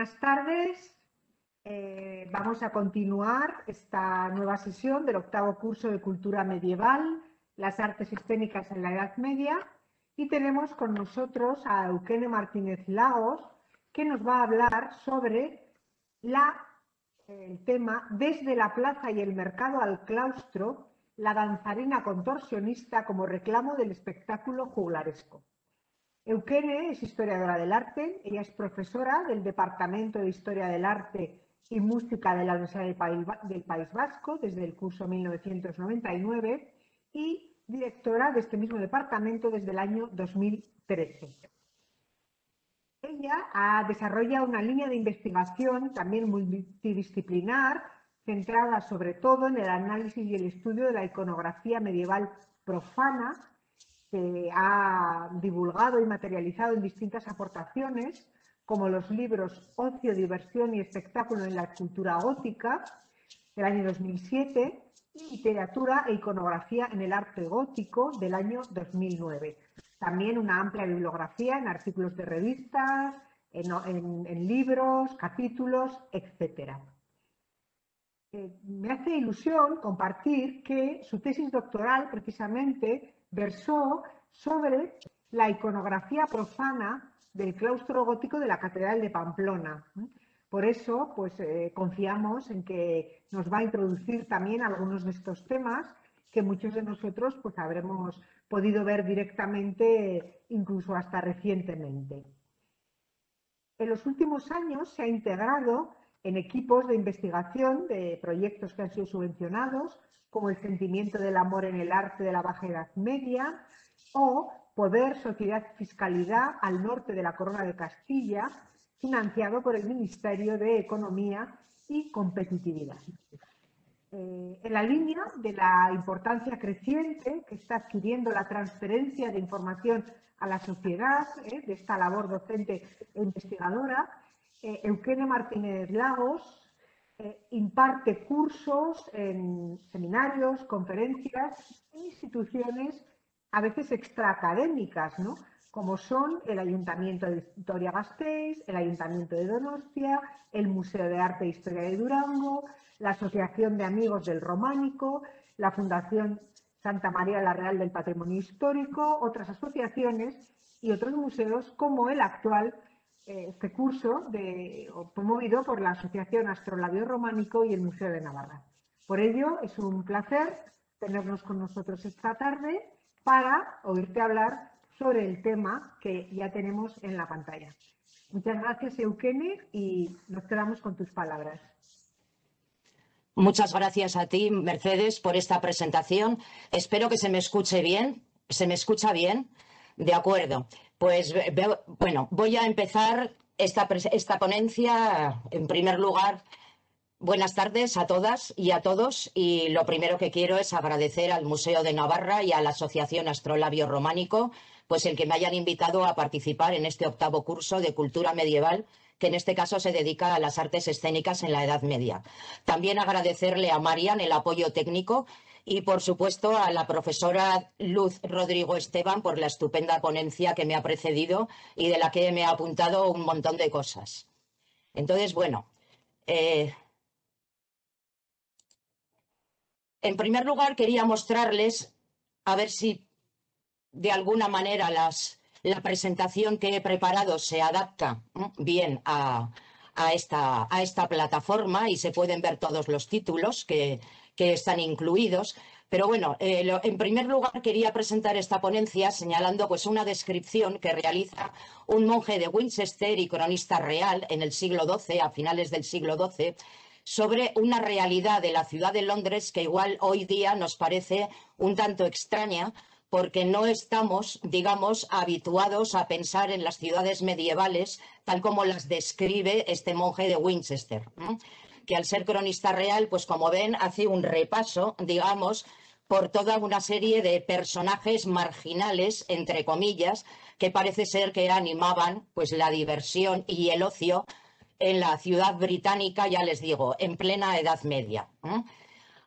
Buenas tardes. Vamos a continuar esta nueva sesión del octavo curso de Cultura Medieval, las artes escénicas en la Edad Media, y tenemos con nosotros a Eukene Martínez Lagos, que nos va a hablar sobre el tema Desde la plaza y el mercado al claustro, la danzarina contorsionista como reclamo del espectáculo juglaresco. Eukene es historiadora del arte, ella es profesora del Departamento de Historia del Arte y Música de la Universidad del País Vasco desde el curso 1999 y directora de este mismo departamento desde el año 2013. Ella desarrolla una línea de investigación también multidisciplinar centrada sobre todo en el análisis y el estudio de la iconografía medieval profana, que ha divulgado y materializado en distintas aportaciones, como los libros Ocio, Diversión y Espectáculo en la Cultura Gótica, del año 2007, y Literatura e Iconografía en el Arte Gótico, del año 2009. También una amplia bibliografía en artículos de revistas, en libros, capítulos, etc. Me hace ilusión compartir que su tesis doctoral, precisamente, versó sobre la iconografía profana del claustro gótico de la Catedral de Pamplona. Por eso, pues, confiamos en que nos va a introducir también algunos de estos temas que muchos de nosotros pues, habremos podido ver directamente, incluso hasta recientemente. En los últimos años se ha integrado en equipos de investigación de proyectos que han sido subvencionados, como el Sentimiento del Amor en el Arte de la Baja Edad Media o Poder, Sociedad y Fiscalidad al norte de la Corona de Castilla, financiado por el Ministerio de Economía y Competitividad. En la línea de la importancia creciente que está adquiriendo la transferencia de información a la sociedad, de esta labor docente e investigadora, Eukene Martínez Lagos imparte cursos en seminarios, conferencias e instituciones a veces extraacadémicas, ¿no?, como son el Ayuntamiento de Vitoria-Gasteiz, el Ayuntamiento de Donostia, el Museo de Arte e Historia de Durango, la Asociación de Amigos del Románico, la Fundación Santa María la Real del Patrimonio Histórico, otras asociaciones y otros museos, como el actual este curso promovido por la Asociación Astrolabio Románico y el Museo de Navarra. Por ello, es un placer tenernos con nosotros esta tarde para oírte hablar sobre el tema que ya tenemos en la pantalla. Muchas gracias, Eukene, y nos quedamos con tus palabras. Muchas gracias a ti, Mercedes, por esta presentación. Espero que se me escuche bien. ¿Se me escucha bien? De acuerdo. Pues bueno, voy a empezar esta ponencia. En primer lugar, buenas tardes a todas y a todos. Y lo primero que quiero es agradecer al Museo de Navarra y a la Asociación Astrolabio Románico, pues el que me hayan invitado a participar en este octavo curso de Cultura Medieval, que en este caso se dedica a las artes escénicas en la Edad Media. También agradecerle a Marian el apoyo técnico y, por supuesto, a la profesora Luz Rodrigo Esteban por la estupenda ponencia que me ha precedido y de la que me ha apuntado un montón de cosas. Entonces, bueno, en primer lugar quería mostrarles, a ver si de alguna manera la presentación que he preparado se adapta bien a esta plataforma y se pueden ver todos los títulos que están incluidos. Pero bueno, en primer lugar quería presentar esta ponencia señalando pues una descripción que realiza un monje de Winchester y cronista real en el siglo XII, a finales del siglo XII, sobre una realidad de la ciudad de Londres que igual hoy día nos parece un tanto extraña, porque no estamos, digamos, habituados a pensar en las ciudades medievales tal como las describe este monje de Winchester, que al ser cronista real, pues como ven, hace un repaso, digamos, por toda una serie de personajes marginales, entre comillas, que parece ser que animaban pues la diversión y el ocio en la ciudad británica, ya les digo, en plena Edad Media.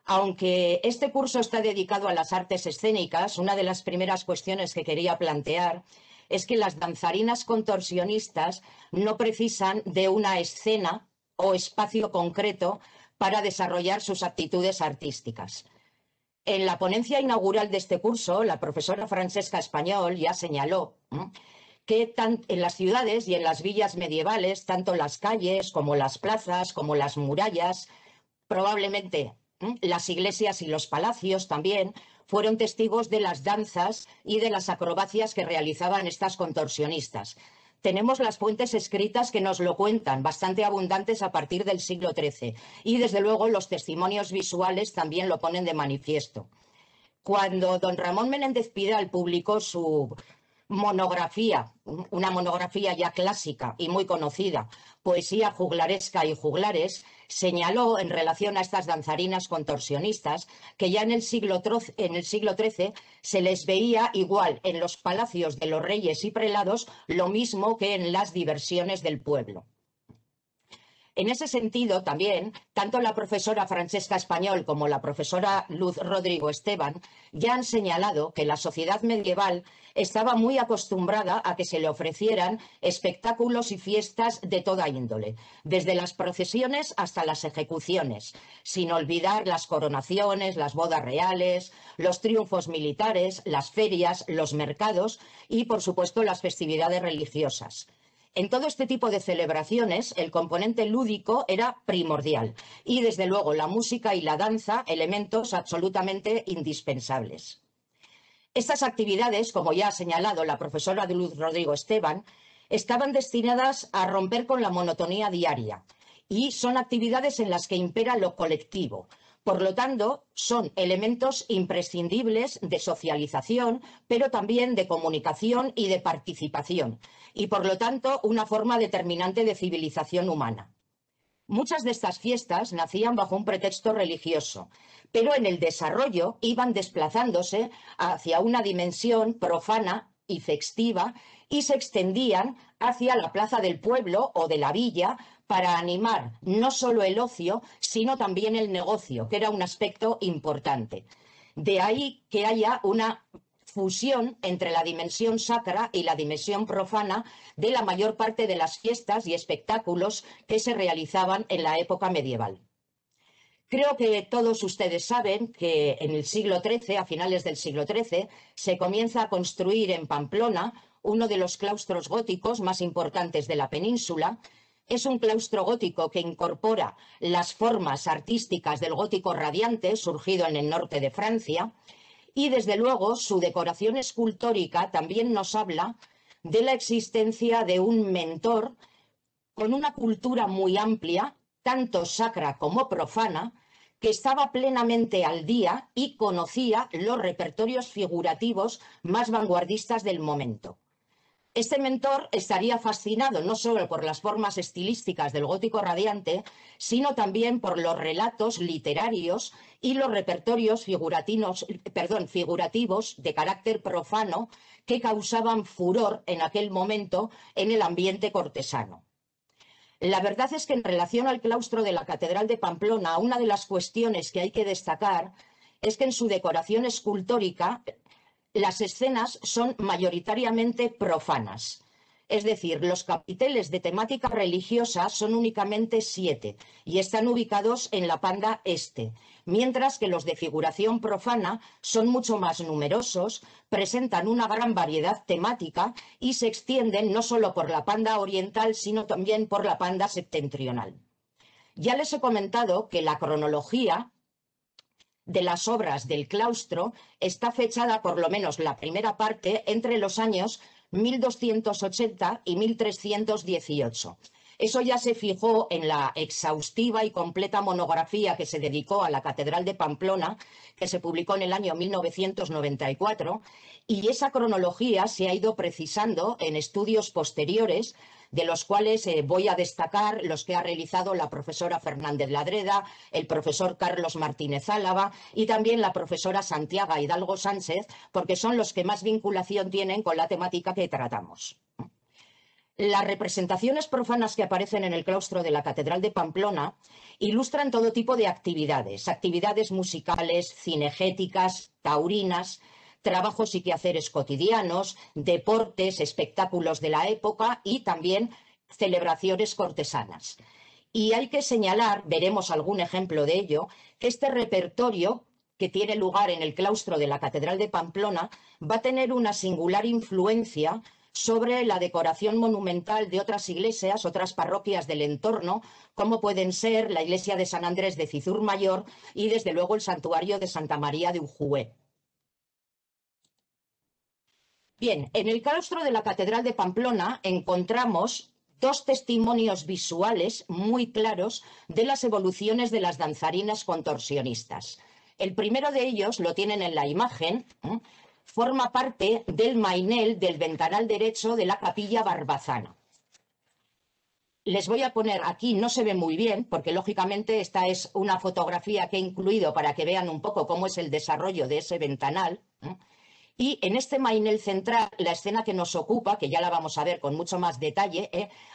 Aunque este curso está dedicado a las artes escénicas, una de las primeras cuestiones que quería plantear es que las danzarinas contorsionistas no precisan de una escena o espacio concreto para desarrollar sus actitudes artísticas. En la ponencia inaugural de este curso, la profesora Francesca Español ya señaló que en las ciudades y en las villas medievales, tanto las calles como las plazas, como las murallas, probablemente las iglesias y los palacios también, fueron testigos de las danzas y de las acrobacias que realizaban estas contorsionistas. Tenemos las fuentes escritas que nos lo cuentan, bastante abundantes a partir del siglo XIII, y desde luego los testimonios visuales también lo ponen de manifiesto. Cuando don Ramón Menéndez Pidal publicó su monografía, una monografía ya clásica y muy conocida, Poesía juglaresca y juglares, señaló en relación a estas danzarinas contorsionistas que ya en el siglo XIII se les veía igual en los palacios de los reyes y prelados, lo mismo que en las diversiones del pueblo. En ese sentido, también, tanto la profesora Francesca Español como la profesora Luz Rodrigo Esteban ya han señalado que la sociedad medieval estaba muy acostumbrada a que se le ofrecieran espectáculos y fiestas de toda índole, desde las procesiones hasta las ejecuciones, sin olvidar las coronaciones, las bodas reales, los triunfos militares, las ferias, los mercados y, por supuesto, las festividades religiosas. En todo este tipo de celebraciones, el componente lúdico era primordial y, desde luego, la música y la danza, elementos absolutamente indispensables. Estas actividades, como ya ha señalado la profesora Luz Rodrigo Esteban, estaban destinadas a romper con la monotonía diaria y son actividades en las que impera lo colectivo. Por lo tanto, son elementos imprescindibles de socialización, pero también de comunicación y de participación, y por lo tanto una forma determinante de civilización humana. Muchas de estas fiestas nacían bajo un pretexto religioso, pero en el desarrollo iban desplazándose hacia una dimensión profana y festiva y se extendían hacia la plaza del pueblo o de la villa para animar no solo el ocio, sino también el negocio, que era un aspecto importante. De ahí que haya una fusión entre la dimensión sacra y la dimensión profana de la mayor parte de las fiestas y espectáculos que se realizaban en la época medieval. Creo que todos ustedes saben que en el siglo XIII, a finales del siglo XIII, se comienza a construir en Pamplona uno de los claustros góticos más importantes de la península. Es un claustro gótico que incorpora las formas artísticas del gótico radiante, surgido en el norte de Francia, y desde luego su decoración escultórica también nos habla de la existencia de un mentor con una cultura muy amplia, tanto sacra como profana, que estaba plenamente al día y conocía los repertorios figurativos más vanguardistas del momento. Este mentor estaría fascinado no solo por las formas estilísticas del gótico radiante, sino también por los relatos literarios y los repertorios figurativos de carácter profano que causaban furor en aquel momento en el ambiente cortesano. La verdad es que en relación al claustro de la Catedral de Pamplona, una de las cuestiones que hay que destacar es que en su decoración escultórica las escenas son mayoritariamente profanas. Es decir, los capiteles de temática religiosa son únicamente 7 y están ubicados en la panda este, mientras que los de figuración profana son mucho más numerosos, presentan una gran variedad temática y se extienden no solo por la panda oriental, sino también por la panda septentrional. Ya les he comentado que la cronología de las obras del claustro está fechada, por lo menos la primera parte, entre los años 1280 y 1318. Eso ya se fijó en la exhaustiva y completa monografía que se dedicó a la Catedral de Pamplona, que se publicó en el año 1994, y esa cronología se ha ido precisando en estudios posteriores, de los cuales voy a destacar los que ha realizado la profesora Fernández Ladreda, el profesor Carlos Martínez Álava y también la profesora Santiago Hidalgo Sánchez, porque son los que más vinculación tienen con la temática que tratamos. Las representaciones profanas que aparecen en el claustro de la Catedral de Pamplona ilustran todo tipo de actividades musicales, cinegéticas, taurinas. trabajos y quehaceres cotidianos, deportes, espectáculos de la época y también celebraciones cortesanas. Y hay que señalar, veremos algún ejemplo de ello, que este repertorio que tiene lugar en el claustro de la Catedral de Pamplona va a tener una singular influencia sobre la decoración monumental de otras iglesias, otras parroquias del entorno, como pueden ser la iglesia de San Andrés de Cizur Mayor y desde luego el santuario de Santa María de Ujué. Bien, en el claustro de la Catedral de Pamplona encontramos dos testimonios visuales muy claros de las evoluciones de las danzarinas contorsionistas. El primero de ellos, lo tienen en la imagen, forma parte del mainel del ventanal derecho de la capilla Barbazana. Les voy a poner aquí, no se ve muy bien, porque lógicamente esta es una fotografía que he incluido para que vean un poco cómo es el desarrollo de ese ventanal. Y en este mainel central, la escena que nos ocupa, que ya la vamos a ver con mucho más detalle,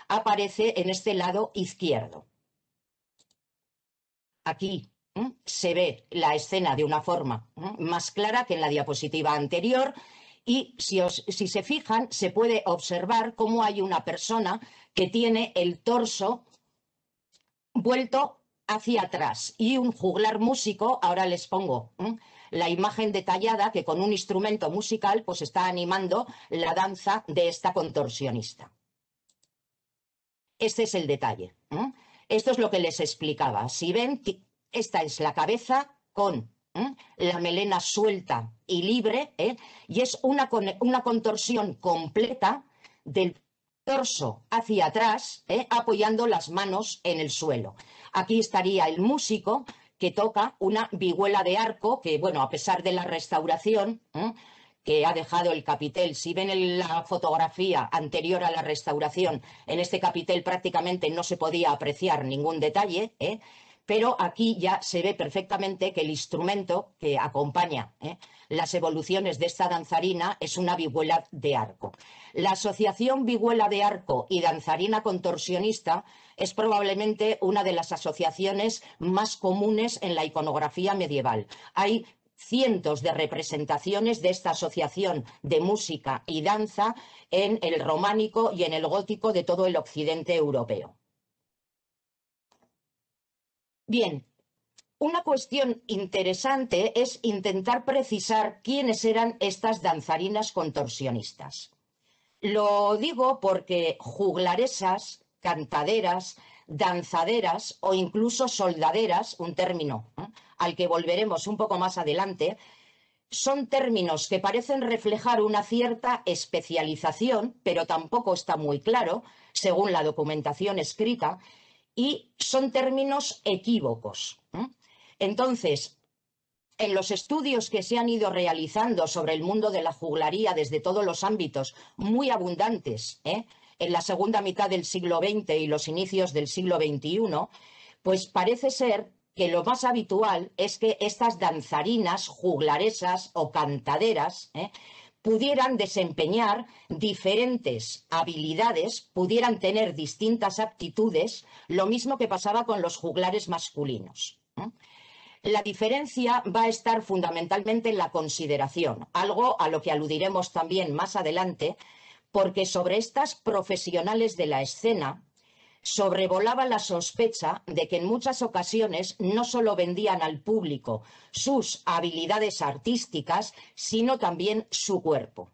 aparece en este lado izquierdo. Aquí se ve la escena de una forma más clara que en la diapositiva anterior y si se fijan se puede observar cómo hay una persona que tiene el torso vuelto hacia atrás y un juglar músico, ahora les pongo la imagen detallada que con un instrumento musical pues está animando la danza de esta contorsionista. Este es el detalle. Esto es lo que les explicaba. Si ven, esta es la cabeza con la melena suelta y libre, y es una contorsión completa del torso hacia atrás, apoyando las manos en el suelo. Aquí estaría el músico que toca una vihuela de arco, que bueno, a pesar de la restauración que ha dejado el capitel, si ven la fotografía anterior a la restauración, en este capitel prácticamente no se podía apreciar ningún detalle, pero aquí ya se ve perfectamente que el instrumento que acompaña las evoluciones de esta danzarina es una vihuela de arco. La asociación vihuela de arco y danzarina contorsionista es probablemente una de las asociaciones más comunes en la iconografía medieval. Hay cientos de representaciones de esta asociación de música y danza en el románico y en el gótico de todo el occidente europeo. Bien, una cuestión interesante es intentar precisar quiénes eran estas danzarinas contorsionistas. Lo digo porque juglaresas, cantaderas, danzaderas o incluso soldaderas, un término al que volveremos un poco más adelante, son términos que parecen reflejar una cierta especialización, pero tampoco está muy claro, según la documentación escrita, y son términos equívocos. Entonces, en los estudios que se han ido realizando sobre el mundo de la juglaría desde todos los ámbitos, muy abundantes, en la segunda mitad del siglo XX y los inicios del siglo XXI, pues parece ser que lo más habitual es que estas danzarinas, juglaresas o cantaderas pudieran desempeñar diferentes habilidades, pudieran tener distintas aptitudes, lo mismo que pasaba con los juglares masculinos. La diferencia va a estar fundamentalmente en la consideración, algo a lo que aludiremos también más adelante, porque sobre estas profesionales de la escena sobrevolaba la sospecha de que en muchas ocasiones no solo vendían al público sus habilidades artísticas, sino también su cuerpo.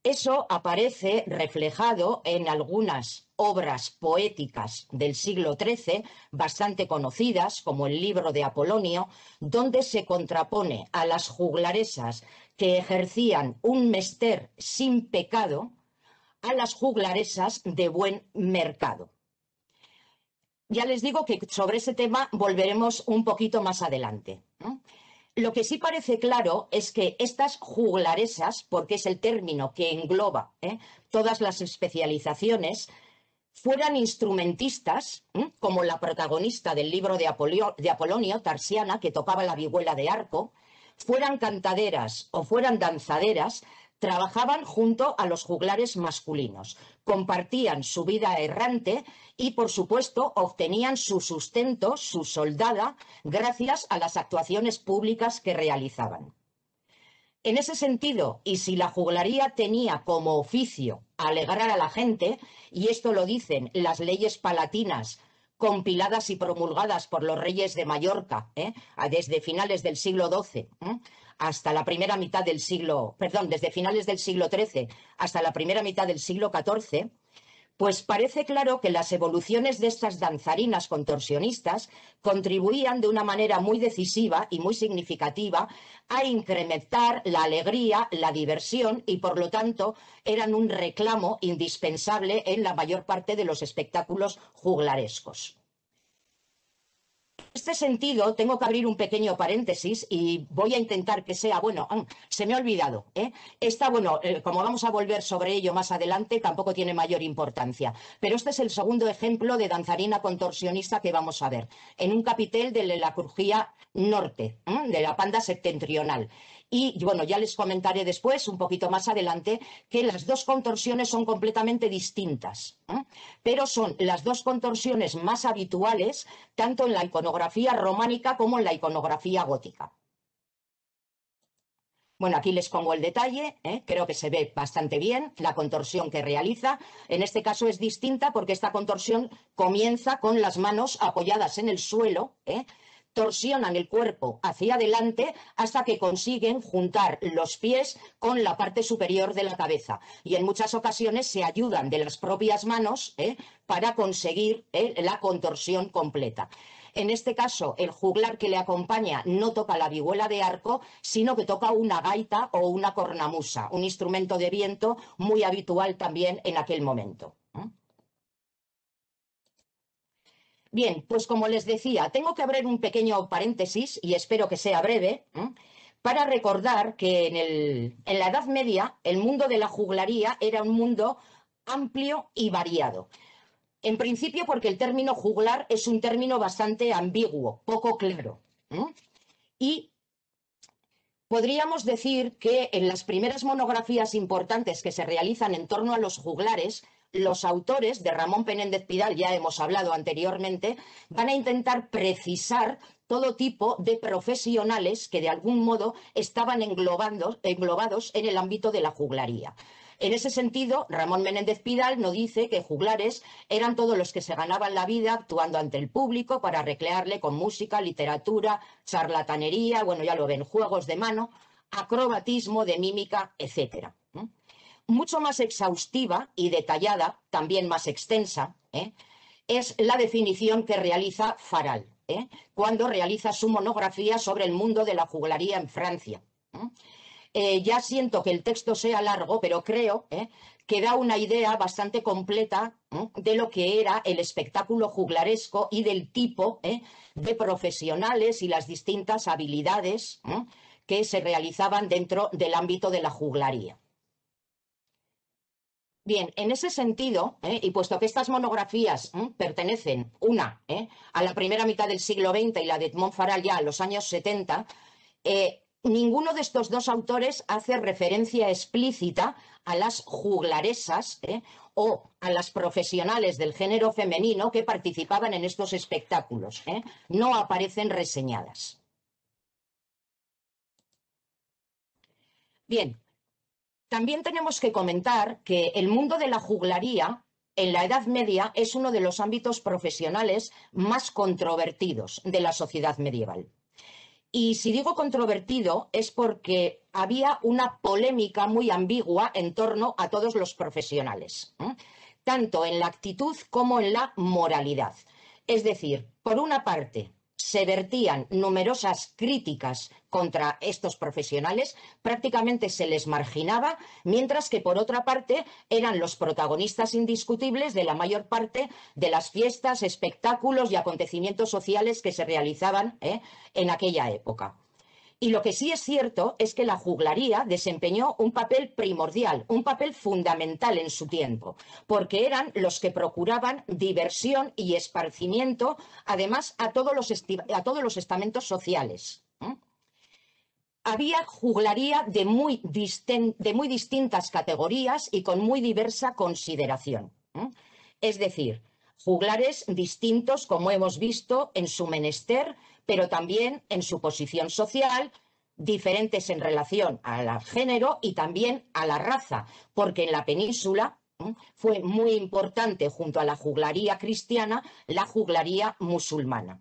Eso aparece reflejado en algunas obras poéticas del siglo XIII, bastante conocidas, como el libro de Apolonio, donde se contrapone a las juglaresas que ejercían un mester sin pecado a las juglaresas de buen mercado. Ya les digo que sobre ese tema volveremos un poquito más adelante. Lo que sí parece claro es que estas juglaresas, porque es el término que engloba todas las especializaciones, fueran instrumentistas, como la protagonista del libro de Apolonio, Tarsiana, que tocaba la vihuela de arco, fueran cantaderas o fueran danzaderas, trabajaban junto a los juglares masculinos, compartían su vida errante y, por supuesto, obtenían su sustento, su soldada, gracias a las actuaciones públicas que realizaban. En ese sentido, y si la juglaría tenía como oficio alegrar a la gente, y esto lo dicen las leyes palatinas compiladas y promulgadas por los reyes de Mallorca, desde finales del siglo XII hasta la primera mitad del siglo, perdón, desde finales del siglo XIII hasta la primera mitad del siglo XIV, pues parece claro que las evoluciones de estas danzarinas contorsionistas contribuían de una manera muy decisiva y muy significativa a incrementar la alegría, la diversión y, por lo tanto, eran un reclamo indispensable en la mayor parte de los espectáculos juglarescos. En este sentido, tengo que abrir un pequeño paréntesis y voy a intentar que sea, bueno, se me ha olvidado, como vamos a volver sobre ello más adelante, tampoco tiene mayor importancia, pero este es el segundo ejemplo de danzarina contorsionista que vamos a ver, en un capitel de la crujía norte, de la Panda septentrional. Y bueno, ya les comentaré después, un poquito más adelante, que las dos contorsiones son completamente distintas, pero son las dos contorsiones más habituales tanto en la iconografía románica como en la iconografía gótica. Bueno, aquí les pongo el detalle, creo que se ve bastante bien la contorsión que realiza. En este caso es distinta porque esta contorsión comienza con las manos apoyadas en el suelo, torsionan el cuerpo hacia adelante hasta que consiguen juntar los pies con la parte superior de la cabeza. Y en muchas ocasiones se ayudan de las propias manos para conseguir la contorsión completa. En este caso, el juglar que le acompaña no toca la vihuela de arco, sino que toca una gaita o una cornamusa, un instrumento de viento muy habitual también en aquel momento. Bien, pues como les decía, tengo que abrir un pequeño paréntesis, y espero que sea breve, para recordar que en la Edad Media el mundo de la juglaría era un mundo amplio y variado. En principio porque el término juglar es un término bastante ambiguo, poco claro. Y podríamos decir que en las primeras monografías importantes que se realizan en torno a los juglares, los autores, de Ramón Menéndez Pidal, ya hemos hablado anteriormente, van a intentar precisar todo tipo de profesionales que de algún modo estaban englobados en el ámbito de la juglaría. En ese sentido, Ramón Menéndez Pidal nos dice que juglares eran todos los que se ganaban la vida actuando ante el público para recrearle con música, literatura, charlatanería, bueno, ya lo ven, juegos de mano, acrobatismo, de mímica, etcétera. Mucho más exhaustiva y detallada, también más extensa, es la definición que realiza Faral, cuando realiza su monografía sobre el mundo de la juglaría en Francia. Ya siento que el texto sea largo, pero creo que da una idea bastante completa de lo que era el espectáculo juglaresco y del tipo de profesionales y las distintas habilidades que se realizaban dentro del ámbito de la juglaría. Bien, en ese sentido, y puesto que estas monografías pertenecen, una a la primera mitad del siglo XX y la de Edmond Faral ya a los años 70, ninguno de estos dos autores hace referencia explícita a las juglaresas o a las profesionales del género femenino que participaban en estos espectáculos. No aparecen reseñadas. Bien. También tenemos que comentar que el mundo de la juglaría en la Edad Media es uno de los ámbitos profesionales más controvertidos de la sociedad medieval. Y si digo controvertido es porque había una polémica muy ambigua en torno a todos los profesionales, tanto en la actitud como en la moralidad. Es decir, por una parte, se vertían numerosas críticas contra estos profesionales, prácticamente se les marginaba, mientras que por otra parte eran los protagonistas indiscutibles de la mayor parte de las fiestas, espectáculos y acontecimientos sociales que se realizaban en aquella época. Y lo que sí es cierto es que la juglaría desempeñó un papel primordial, un papel fundamental en su tiempo, porque eran los que procuraban diversión y esparcimiento, además a todos los estamentos sociales. Había juglaría de muy distintas categorías y con muy diversa consideración. Es decir, juglares distintos, como hemos visto, en su menester, pero también en su posición social, diferentes en relación al género y también a la raza, porque en la península fue muy importante, junto a la juglaría cristiana, la juglaría musulmana.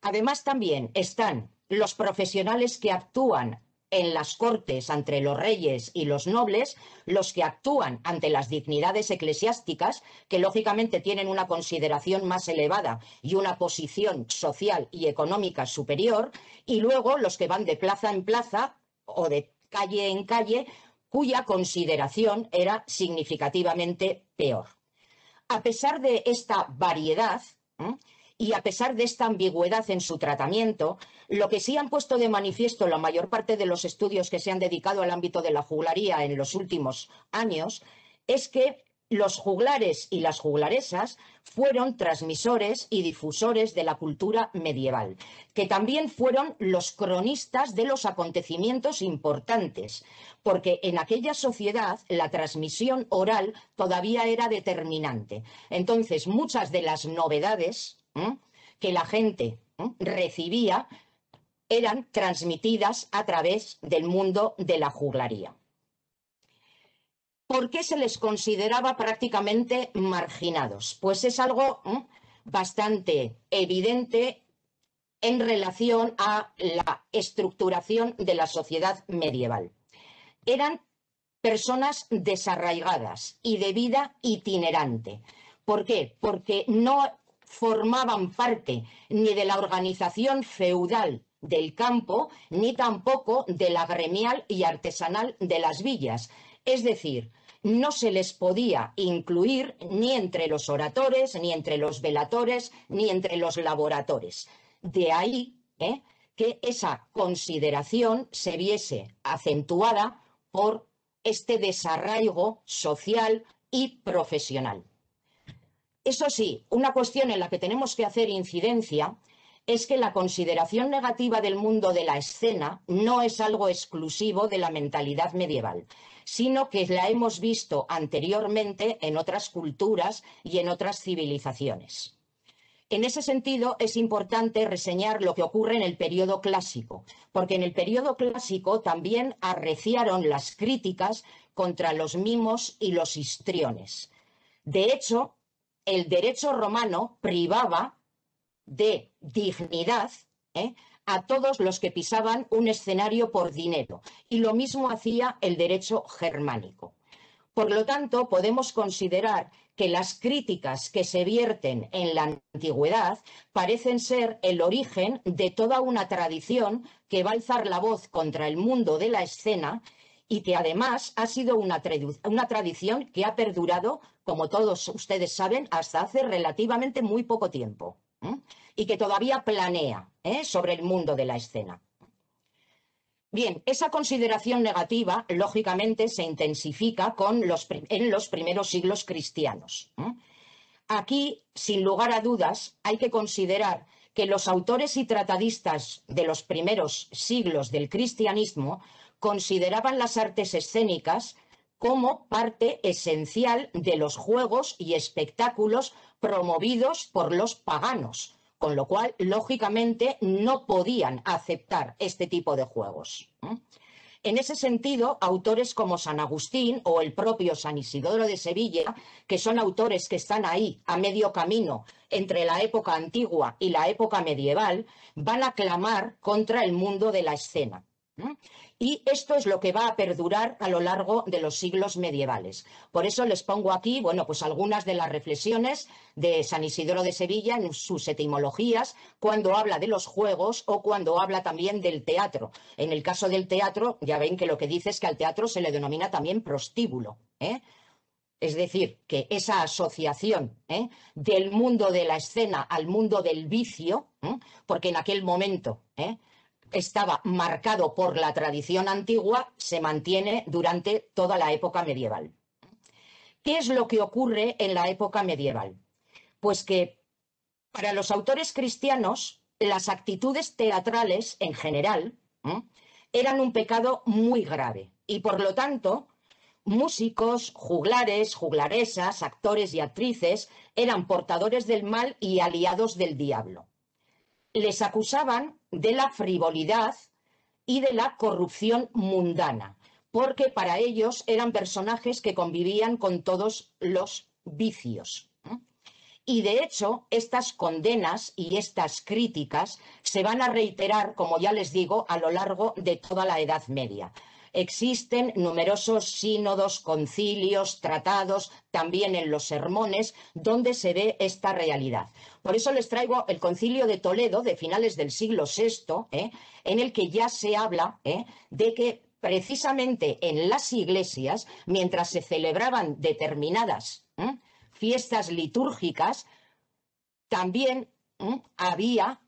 Además, también están los profesionales que actúan en las cortes ante los reyes y los nobles, los que actúan ante las dignidades eclesiásticas, que lógicamente tienen una consideración más elevada y una posición social y económica superior, y luego los que van de plaza en plaza o de calle en calle, cuya consideración era significativamente peor. A pesar de esta variedad, y a pesar de esta ambigüedad en su tratamiento, lo que sí han puesto de manifiesto la mayor parte de los estudios que se han dedicado al ámbito de la juglaría en los últimos años es que los juglares y las juglaresas fueron transmisores y difusores de la cultura medieval, que también fueron los cronistas de los acontecimientos importantes, porque en aquella sociedad la transmisión oral todavía era determinante. Entonces, muchas de las novedades que la gente recibía eran transmitidas a través del mundo de la juglaría. ¿Por qué se les consideraba prácticamente marginados? Pues es algo bastante evidente en relación a la estructuración de la sociedad medieval. Eran personas desarraigadas y de vida itinerante. ¿Por qué? Porque no formaban parte ni de la organización feudal del campo, ni tampoco de la gremial y artesanal de las villas. Es decir, no se les podía incluir ni entre los oradores, ni entre los velatores, ni entre los laboradores. De ahí que esa consideración se viese acentuada por este desarraigo social y profesional. Eso sí, una cuestión en la que tenemos que hacer incidencia es que la consideración negativa del mundo de la escena no es algo exclusivo de la mentalidad medieval, sino que la hemos visto anteriormente en otras culturas y en otras civilizaciones. En ese sentido, es importante reseñar lo que ocurre en el periodo clásico, porque en el periodo clásico también arreciaron las críticas contra los mimos y los histriones. De hecho, el derecho romano privaba de dignidad a todos los que pisaban un escenario por dinero, y lo mismo hacía el derecho germánico. Por lo tanto, podemos considerar que las críticas que se vierten en la antigüedad parecen ser el origen de toda una tradición que va a alzar la voz contra el mundo de la escena y que además ha sido una tradición que ha perdurado, como todos ustedes saben, hasta hace relativamente muy poco tiempo, y que todavía planea sobre el mundo de la escena. Bien, esa consideración negativa, lógicamente, se intensifica en los primeros siglos cristianos. Aquí, sin lugar a dudas, hay que considerar que los autores y tratadistas de los primeros siglos del cristianismo consideraban las artes escénicas como parte esencial de los juegos y espectáculos promovidos por los paganos, con lo cual, lógicamente, no podían aceptar este tipo de juegos. En ese sentido, autores como San Agustín o el propio San Isidoro de Sevilla, que son autores que están ahí a medio camino entre la época antigua y la época medieval, van a clamar contra el mundo de la escena. Y esto es lo que va a perdurar a lo largo de los siglos medievales. Por eso les pongo aquí, bueno, pues algunas de las reflexiones de San Isidoro de Sevilla en sus etimologías, cuando habla de los juegos o cuando habla también del teatro. En el caso del teatro, ya ven que lo que dice es que al teatro se le denomina también prostíbulo, Es decir, que esa asociación del mundo de la escena al mundo del vicio, porque en aquel momento estaba marcado por la tradición antigua, se mantiene durante toda la época medieval. ¿Qué es lo que ocurre en la época medieval? Pues que para los autores cristianos las actitudes teatrales en general eran un pecado muy grave y por lo tanto músicos, juglares, juglaresas, actores y actrices eran portadores del mal y aliados del diablo. Les acusaban de la frivolidad y de la corrupción mundana, porque para ellos eran personajes que convivían con todos los vicios. Y de hecho, estas condenas y estas críticas se van a reiterar, como ya les digo, a lo largo de toda la Edad Media. Existen numerosos sínodos, concilios, tratados, también en los sermones, donde se ve esta realidad. Por eso les traigo el Concilio de Toledo de finales del siglo VI, en el que ya se habla de que precisamente en las iglesias, mientras se celebraban determinadas fiestas litúrgicas, también había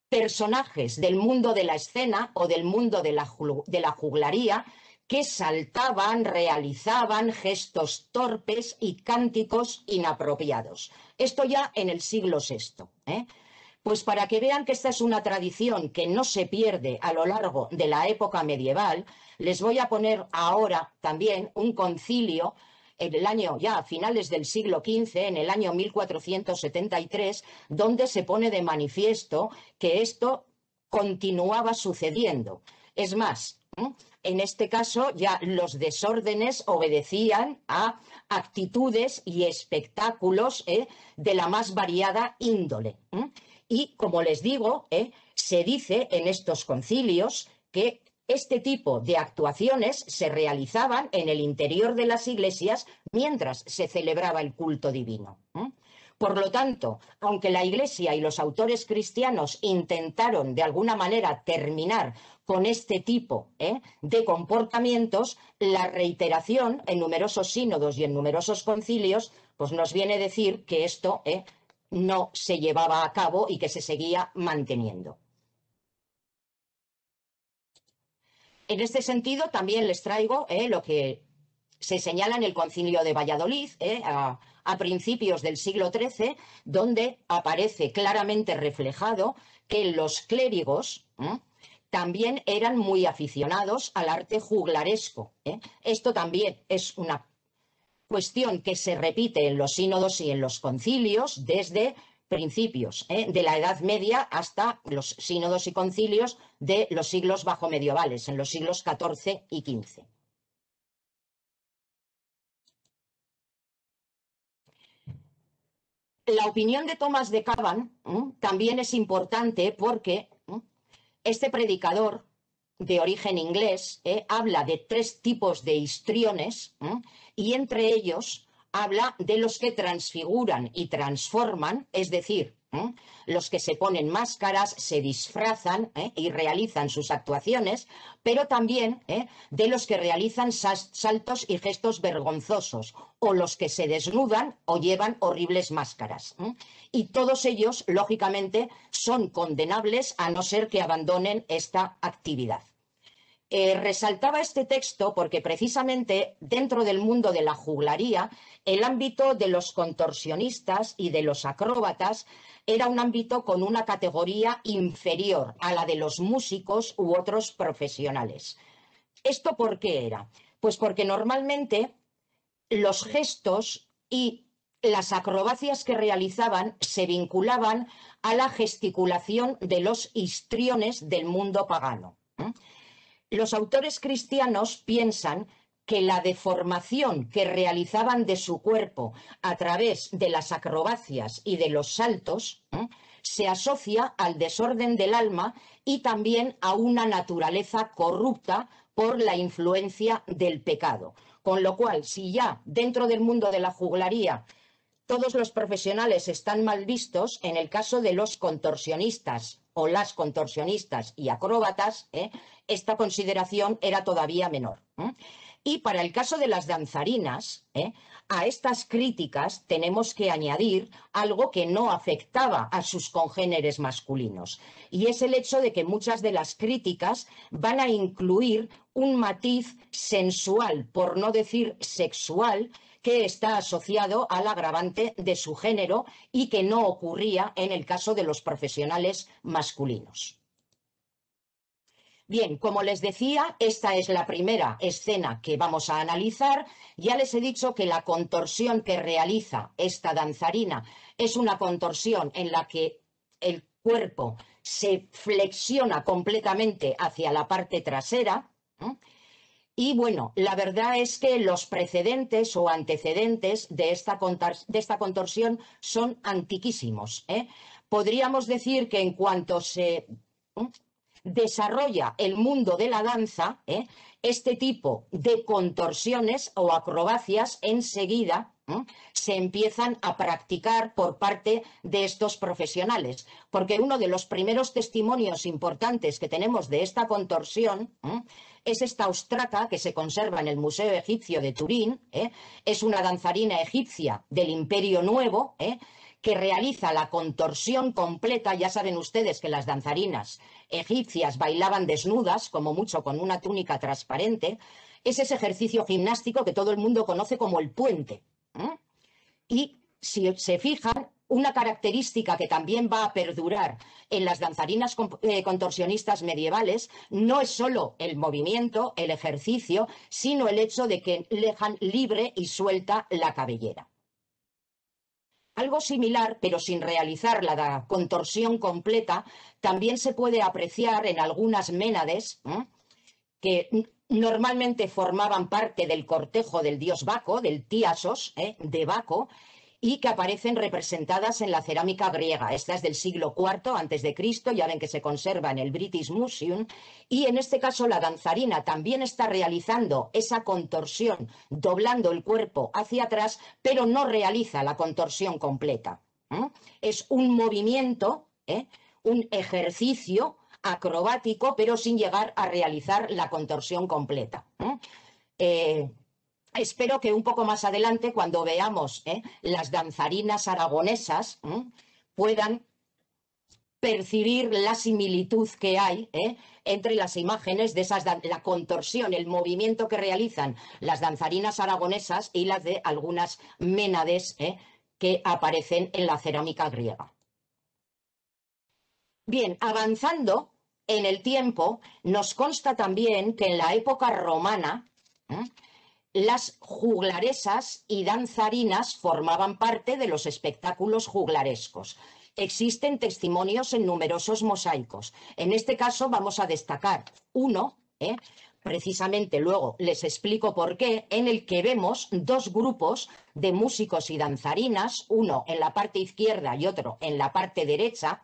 personajes del mundo de la escena o del mundo de la juglaría que saltaban, realizaban gestos torpes y cánticos inapropiados. Esto ya en el siglo VI. Pues para que vean que esta es una tradición que no se pierde a lo largo de la época medieval, les voy a poner ahora también un concilio en el año ya a finales del siglo XV, en el año 1473, donde se pone de manifiesto que esto continuaba sucediendo. Es más, en este caso ya los desórdenes obedecían a actitudes y espectáculos de la más variada índole. Y como les digo, se dice en estos concilios que este tipo de actuaciones se realizaban en el interior de las iglesias mientras se celebraba el culto divino. Por lo tanto, aunque la Iglesia y los autores cristianos intentaron de alguna manera terminar con este tipo de comportamientos, la reiteración en numerosos sínodos y en numerosos concilios pues nos viene a decir que esto no se llevaba a cabo y que se seguía manteniendo. En este sentido, también les traigo lo que se señala en el Concilio de Valladolid a principios del siglo XIII, donde aparece claramente reflejado que los clérigos también eran muy aficionados al arte juglaresco. Esto también es una cuestión que se repite en los sínodos y en los concilios desde principios de la Edad Media hasta los sínodos y concilios de los siglos bajomedievales, en los siglos XIV y XV. La opinión de Tomás de Cavan también es importante porque este predicador de origen inglés habla de 3 tipos de histriones y entre ellos habla de los que transfiguran y transforman, es decir, los que se ponen máscaras, se disfrazan y realizan sus actuaciones, pero también de los que realizan saltos y gestos vergonzosos, o los que se desnudan o llevan horribles máscaras. Y todos ellos, lógicamente, son condenables a no ser que abandonen esta actividad. Resaltaba este texto porque precisamente dentro del mundo de la juglaría, el ámbito de los contorsionistas y de los acróbatas era un ámbito con una categoría inferior a la de los músicos u otros profesionales. ¿Esto por qué era? Pues porque normalmente los gestos y las acrobacias que realizaban se vinculaban a la gesticulación de los histriones del mundo pagano. Los autores cristianos piensan que la deformación que realizaban de su cuerpo a través de las acrobacias y de los saltos se asocia al desorden del alma y también a una naturaleza corrupta por la influencia del pecado. Con lo cual, si ya dentro del mundo de la juglaría todos los profesionales están mal vistos, en el caso de los contorsionistas o las contorsionistas y acróbatas, esta consideración era todavía menor. Y para el caso de las danzarinas, a estas críticas tenemos que añadir algo que no afectaba a sus congéneres masculinos, y es el hecho de que muchas de las críticas van a incluir un matiz sensual, por no decir sexual, que está asociado al agravante de su género y que no ocurría en el caso de los profesionales masculinos. Bien, como les decía, esta es la primera escena que vamos a analizar. Ya les he dicho que la contorsión que realiza esta danzarina es una contorsión en la que el cuerpo se flexiona completamente hacia la parte trasera. Y bueno, la verdad es que los precedentes o antecedentes de esta contorsión son antiquísimos. Podríamos decir que en cuanto se desarrolla el mundo de la danza, este tipo de contorsiones o acrobacias enseguida se empiezan a practicar por parte de estos profesionales, porque uno de los primeros testimonios importantes que tenemos de esta contorsión es esta ostraca que se conserva en el Museo Egipcio de Turín. Es una danzarina egipcia del Imperio Nuevo, que realiza la contorsión completa. Ya saben ustedes que las danzarinas egipcias bailaban desnudas, como mucho con una túnica transparente. Es ese ejercicio gimnástico que todo el mundo conoce como el puente. Y si se fijan, una característica que también va a perdurar en las danzarinas contorsionistas medievales no es solo el movimiento, el ejercicio, sino el hecho de que dejan libre y suelta la cabellera. Algo similar, pero sin realizar la contorsión completa, también se puede apreciar en algunas ménades que normalmente formaban parte del cortejo del dios Baco, del Tiasos, de Baco, y que aparecen representadas en la cerámica griega. Esta es del siglo IV a.C., ya ven que se conserva en el British Museum, y en este caso la danzarina también está realizando esa contorsión, doblando el cuerpo hacia atrás, pero no realiza la contorsión completa. Es un movimiento, un ejercicio acrobático, pero sin llegar a realizar la contorsión completa. Espero que un poco más adelante, cuando veamos las danzarinas aragonesas, puedan percibir la similitud que hay entre las imágenes de la contorsión, el movimiento que realizan las danzarinas aragonesas y las de algunas ménades que aparecen en la cerámica griega. Bien, avanzando en el tiempo, nos consta también que en la época romana las juglaresas y danzarinas formaban parte de los espectáculos juglarescos. Existen testimonios en numerosos mosaicos. En este caso vamos a destacar uno, precisamente luego les explico por qué, en el que vemos dos grupos de músicos y danzarinas, uno en la parte izquierda y otro en la parte derecha,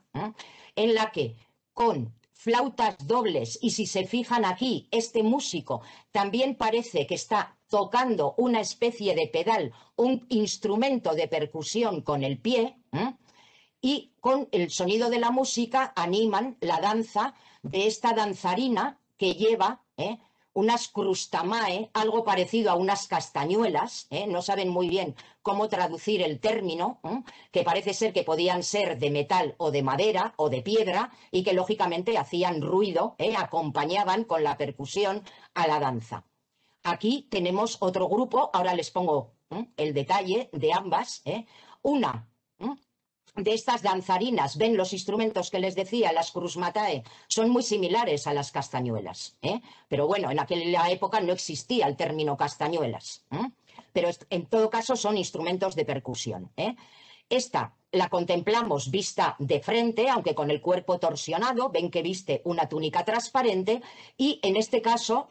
en la que con flautas dobles, y si se fijan aquí, este músico también parece que está tocando una especie de pedal, un instrumento de percusión con el pie, y con el sonido de la música animan la danza de esta danzarina que lleva unas crustamae, algo parecido a unas castañuelas, no saben muy bien cómo traducir el término, que parece ser que podían ser de metal o de madera o de piedra y que lógicamente hacían ruido, acompañaban con la percusión a la danza. Aquí tenemos otro grupo, ahora les pongo el detalle de ambas. Una de estas danzarinas, ven los instrumentos que les decía, las crusmatae, son muy similares a las castañuelas, pero bueno, en aquella época no existía el término castañuelas, pero en todo caso son instrumentos de percusión. Esta la contemplamos vista de frente, aunque con el cuerpo torsionado, ven que viste una túnica transparente, y en este caso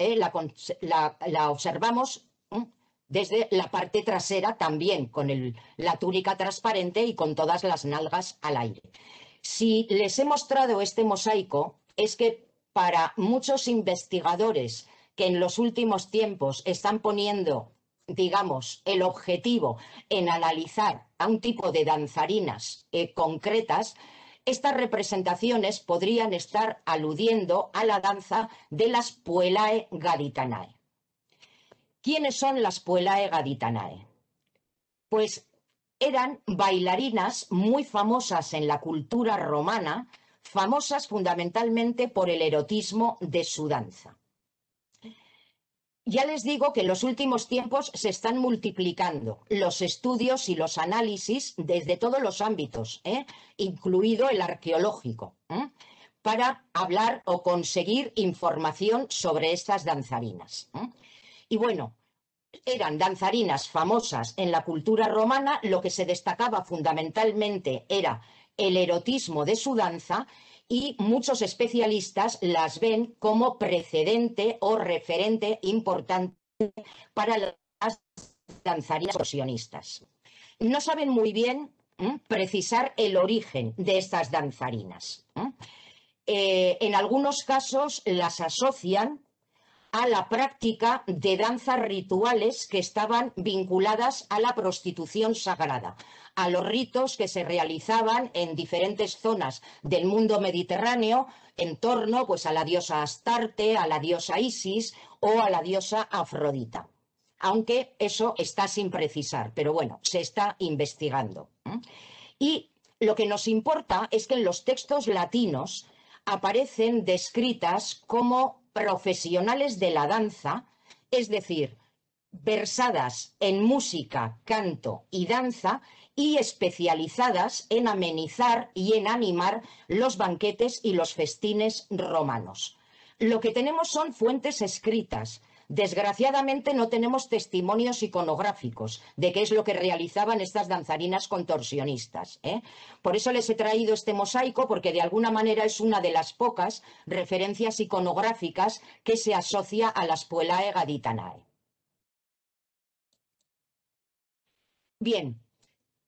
la observamos desde la parte trasera también, con la túnica transparente y con todas las nalgas al aire. Si les he mostrado este mosaico, es que para muchos investigadores que en los últimos tiempos están poniendo, digamos, el objetivo en analizar a un tipo de danzarinas concretas, estas representaciones podrían estar aludiendo a la danza de las Puellae Gaditanae. ¿Quiénes son las Puellae Gaditanae? Pues eran bailarinas muy famosas en la cultura romana, famosas fundamentalmente por el erotismo de su danza. Ya les digo que en los últimos tiempos se están multiplicando los estudios y los análisis desde todos los ámbitos, incluido el arqueológico, para hablar o conseguir información sobre estas danzarinas. Y bueno, eran danzarinas famosas en la cultura romana. Lo que se destacaba fundamentalmente era el erotismo de su danza y muchos especialistas las ven como precedente o referente importante para las danzarinas expresionistas. No saben muy bien precisar el origen de estas danzarinas. En algunos casos las asocian a la práctica de danzas rituales que estaban vinculadas a la prostitución sagrada, a los ritos que se realizaban en diferentes zonas del mundo mediterráneo en torno pues, a la diosa Astarte, a la diosa Isis o a la diosa Afrodita. Aunque eso está sin precisar, pero bueno, se está investigando. Y lo que nos importa es que en los textos latinos aparecen descritas como profesionales de la danza, es decir, versadas en música, canto y danza y especializadas en amenizar y en animar los banquetes y los festines romanos. Lo que tenemos son fuentes escritas. Desgraciadamente no tenemos testimonios iconográficos de qué es lo que realizaban estas danzarinas contorsionistas. Por eso les he traído este mosaico, porque de alguna manera es una de las pocas referencias iconográficas que se asocia a las Puellae Gaditanae. Bien,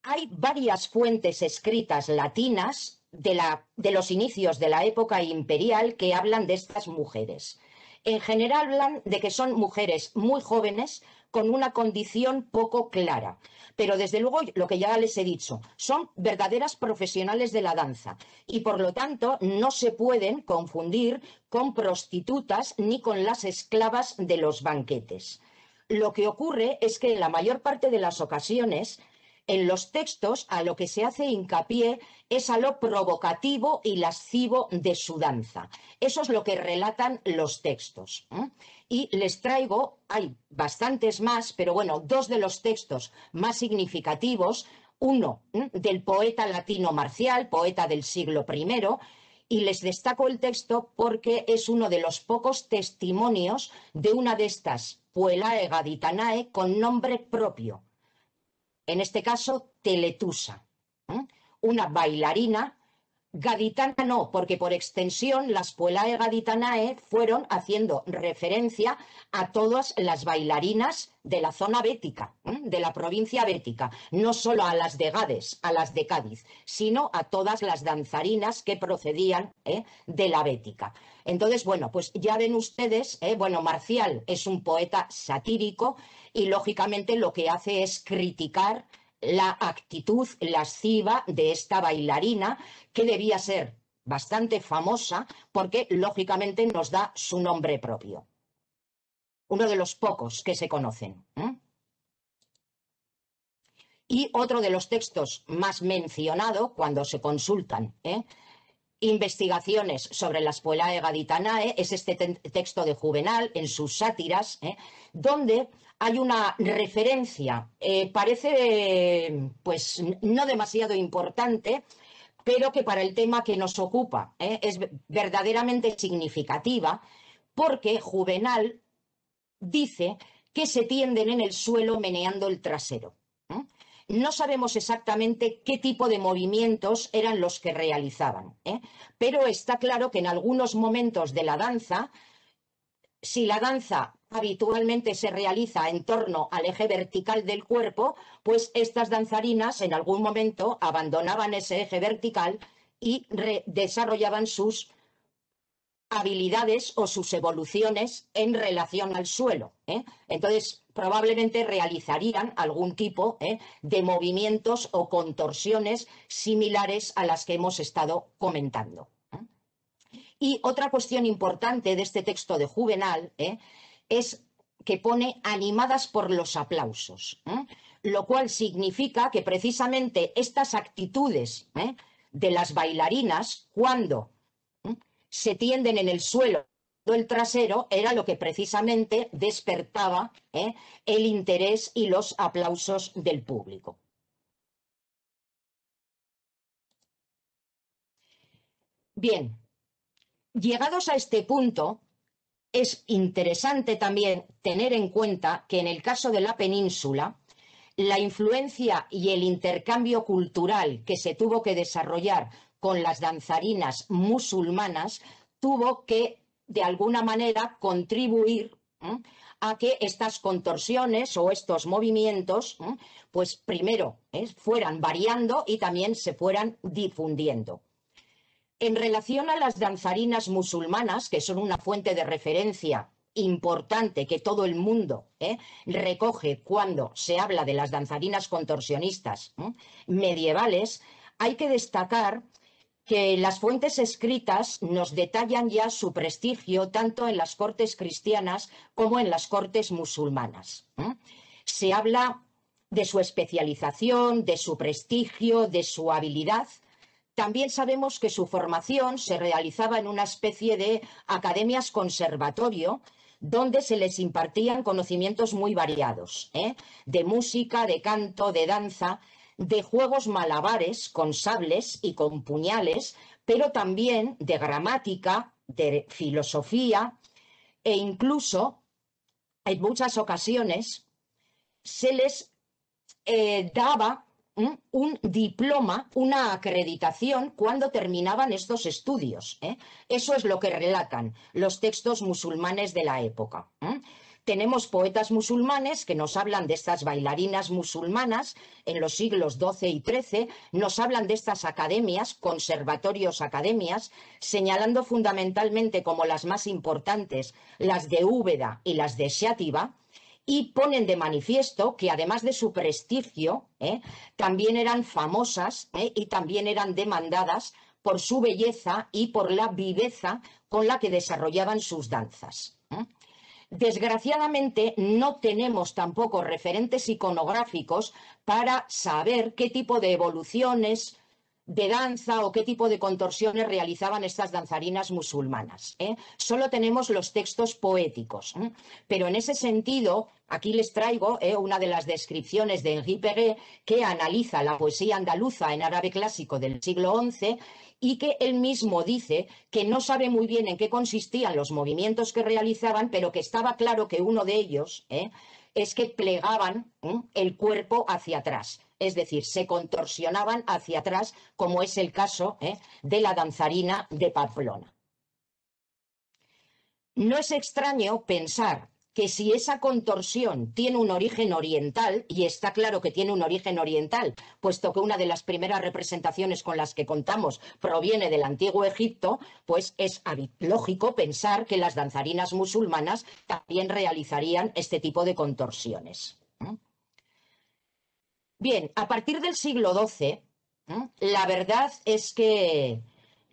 hay varias fuentes escritas latinas de los inicios de la época imperial que hablan de estas mujeres. En general hablan de que son mujeres muy jóvenes con una condición poco clara, pero desde luego lo que ya les he dicho, son verdaderas profesionales de la danza y por lo tanto no se pueden confundir con prostitutas ni con las esclavas de los banquetes. Lo que ocurre es que en la mayor parte de las ocasiones en los textos a lo que se hace hincapié es a lo provocativo y lascivo de su danza. Eso es lo que relatan los textos. Y les traigo, hay bastantes más, pero bueno, dos de los textos más significativos, uno del poeta latino Marcial, poeta del siglo I, y les destaco el texto porque es uno de los pocos testimonios de una de estas Puellae Gaditanae con nombre propio. En este caso, Teletusa, una bailarina gaditana no, porque por extensión las Puellae Gaditanae fueron haciendo referencia a todas las bailarinas de la zona bética, de la provincia bética, no solo a las de Gades, a las de Cádiz, sino a todas las danzarinas que procedían de la bética. Entonces, bueno, pues ya ven ustedes, bueno, Marcial es un poeta satírico y lógicamente lo que hace es criticar la actitud lasciva de esta bailarina que debía ser bastante famosa porque lógicamente nos da su nombre propio. Uno de los pocos que se conocen. Y otro de los textos más mencionado cuando se consultan investigaciones sobre las Puellae Gaditanae es este texto de Juvenal en sus sátiras, donde hay una referencia, parece pues no demasiado importante, pero que para el tema que nos ocupa es verdaderamente significativa, porque Juvenal dice que se tienden en el suelo meneando el trasero. No sabemos exactamente qué tipo de movimientos eran los que realizaban, pero está claro que en algunos momentos de la danza, si la danza habitualmente se realiza en torno al eje vertical del cuerpo, pues estas danzarinas en algún momento abandonaban ese eje vertical y desarrollaban sus habilidades o sus evoluciones en relación al suelo. Entonces, probablemente realizarían algún tipo de movimientos o contorsiones similares a las que hemos estado comentando. Y otra cuestión importante de este texto de Juvenal es que pone animadas por los aplausos, lo cual significa que precisamente estas actitudes de las bailarinas, cuando se tienden en el suelo el trasero, era lo que precisamente despertaba el interés y los aplausos del público. Bien, llegados a este punto, es interesante también tener en cuenta que en el caso de la península, la influencia y el intercambio cultural que se tuvo que desarrollar con las danzarinas musulmanas tuvo que, de alguna manera, contribuir a que estas contorsiones o estos movimientos, pues primero fueran variando y también se fueran difundiendo. En relación a las danzarinas musulmanas, que son una fuente de referencia importante que todo el mundo recoge cuando se habla de las danzarinas contorsionistas medievales, hay que destacar que las fuentes escritas nos detallan ya su prestigio tanto en las cortes cristianas como en las cortes musulmanas. Se habla de su especialización, de su prestigio, de su habilidad. También sabemos que su formación se realizaba en una especie de academias conservatorio donde se les impartían conocimientos muy variados, de música, de canto, de danza, de juegos malabares con sables y con puñales, pero también de gramática, de filosofía e incluso en muchas ocasiones se les daba un diploma, una acreditación cuando terminaban estos estudios. Eso es lo que relatan los textos musulmanes de la época. Tenemos poetas musulmanes que nos hablan de estas bailarinas musulmanas en los siglos XII y XIII, nos hablan de estas academias, conservatorios academias, señalando fundamentalmente como las más importantes las de Úbeda y las de Xátiva, y ponen de manifiesto que además de su prestigio, también eran famosas y también eran demandadas por su belleza y por la viveza con la que desarrollaban sus danzas. Desgraciadamente no tenemos tampoco referentes iconográficos para saber qué tipo de evoluciones de danza o qué tipo de contorsiones realizaban estas danzarinas musulmanas. Solo tenemos los textos poéticos. Pero en ese sentido, aquí les traigo una de las descripciones de Henri Perret, que analiza la poesía andaluza en árabe clásico del siglo XI y que él mismo dice que no sabe muy bien en qué consistían los movimientos que realizaban, pero que estaba claro que uno de ellos es que plegaban el cuerpo hacia atrás. Es decir, se contorsionaban hacia atrás, como es el caso de la danzarina de Pamplona. No es extraño pensar que si esa contorsión tiene un origen oriental, y está claro que tiene un origen oriental, puesto que una de las primeras representaciones con las que contamos proviene del antiguo Egipto, pues es lógico pensar que las danzarinas musulmanas también realizarían este tipo de contorsiones. Bien, a partir del siglo XII, la verdad es que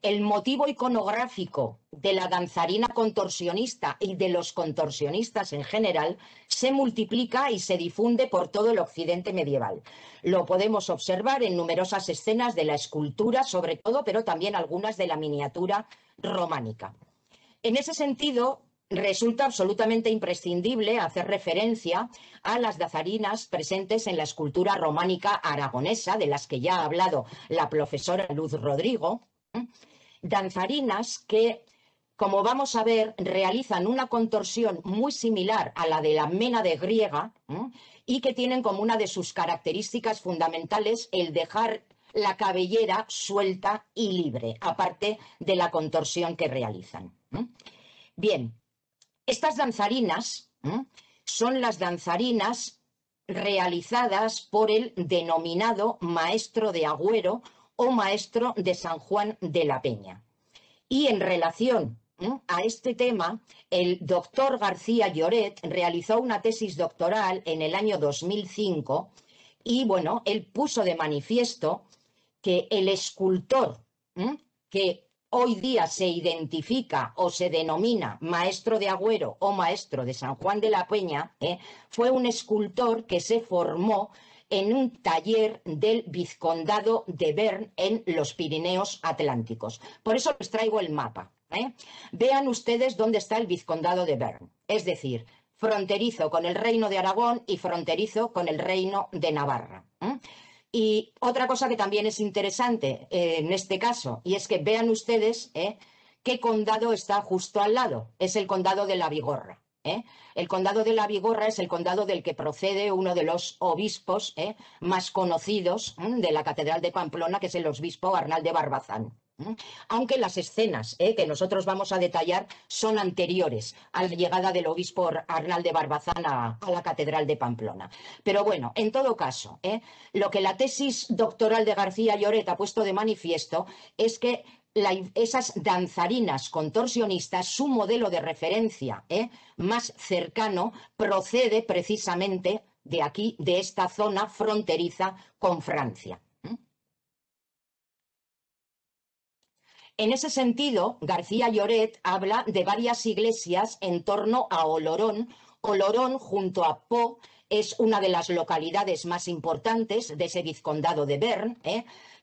el motivo iconográfico de la danzarina contorsionista y de los contorsionistas en general se multiplica y se difunde por todo el occidente medieval. Lo podemos observar en numerosas escenas de la escultura, sobre todo, pero también algunas de la miniatura románica. En ese sentido, resulta absolutamente imprescindible hacer referencia a las danzarinas presentes en la escultura románica aragonesa, de las que ya ha hablado la profesora Luz Rodrigo. Danzarinas que, como vamos a ver, realizan una contorsión muy similar a la de la Ménade griega y que tienen como una de sus características fundamentales el dejar la cabellera suelta y libre, aparte de la contorsión que realizan. Bien, estas danzarinas son las danzarinas realizadas por el denominado maestro de Agüero o maestro de San Juan de la Peña. Y en relación a este tema, el doctor García Lloret realizó una tesis doctoral en el año 2005 y, bueno, él puso de manifiesto que el escultor que hoy día se identifica o se denomina maestro de Agüero o maestro de San Juan de la Peña, fue un escultor que se formó en un taller del vizcondado de Bearn en los Pirineos Atlánticos. Por eso les traigo el mapa. Vean ustedes dónde está el vizcondado de Bearn, es decir, fronterizo con el reino de Aragón y fronterizo con el reino de Navarra. Y otra cosa que también es interesante en este caso, y es que vean ustedes qué condado está justo al lado. Es el condado de la Bigorra. El condado de la Bigorra es el condado del que procede uno de los obispos más conocidos de la Catedral de Pamplona, que es el obispo Arnal de Barbazán. Aunque las escenas que nosotros vamos a detallar son anteriores a la llegada del obispo Arnal de Barbazán a la Catedral de Pamplona. Pero bueno, en todo caso, lo que la tesis doctoral de García Lloret ha puesto de manifiesto es que esas danzarinas contorsionistas, su modelo de referencia más cercano procede precisamente de aquí, de esta zona fronteriza con Francia. En ese sentido, García Lloret habla de varias iglesias en torno a Olorón. Olorón, junto a Pau, es una de las localidades más importantes de ese vizcondado de Bern,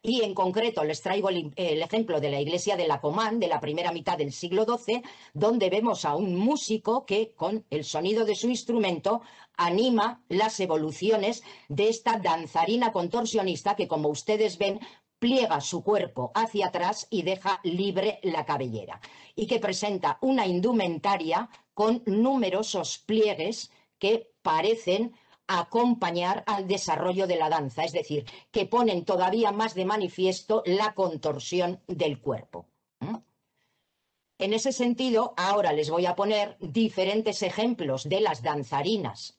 y en concreto les traigo el ejemplo de la iglesia de la Comán, de la primera mitad del siglo XII, donde vemos a un músico que, con el sonido de su instrumento, anima las evoluciones de esta danzarina contorsionista que, como ustedes ven, pliega su cuerpo hacia atrás y deja libre la cabellera, y que presenta una indumentaria con numerosos pliegues que parecen acompañar al desarrollo de la danza, es decir, que ponen todavía más de manifiesto la contorsión del cuerpo. En ese sentido, ahora les voy a poner diferentes ejemplos de las danzarinas,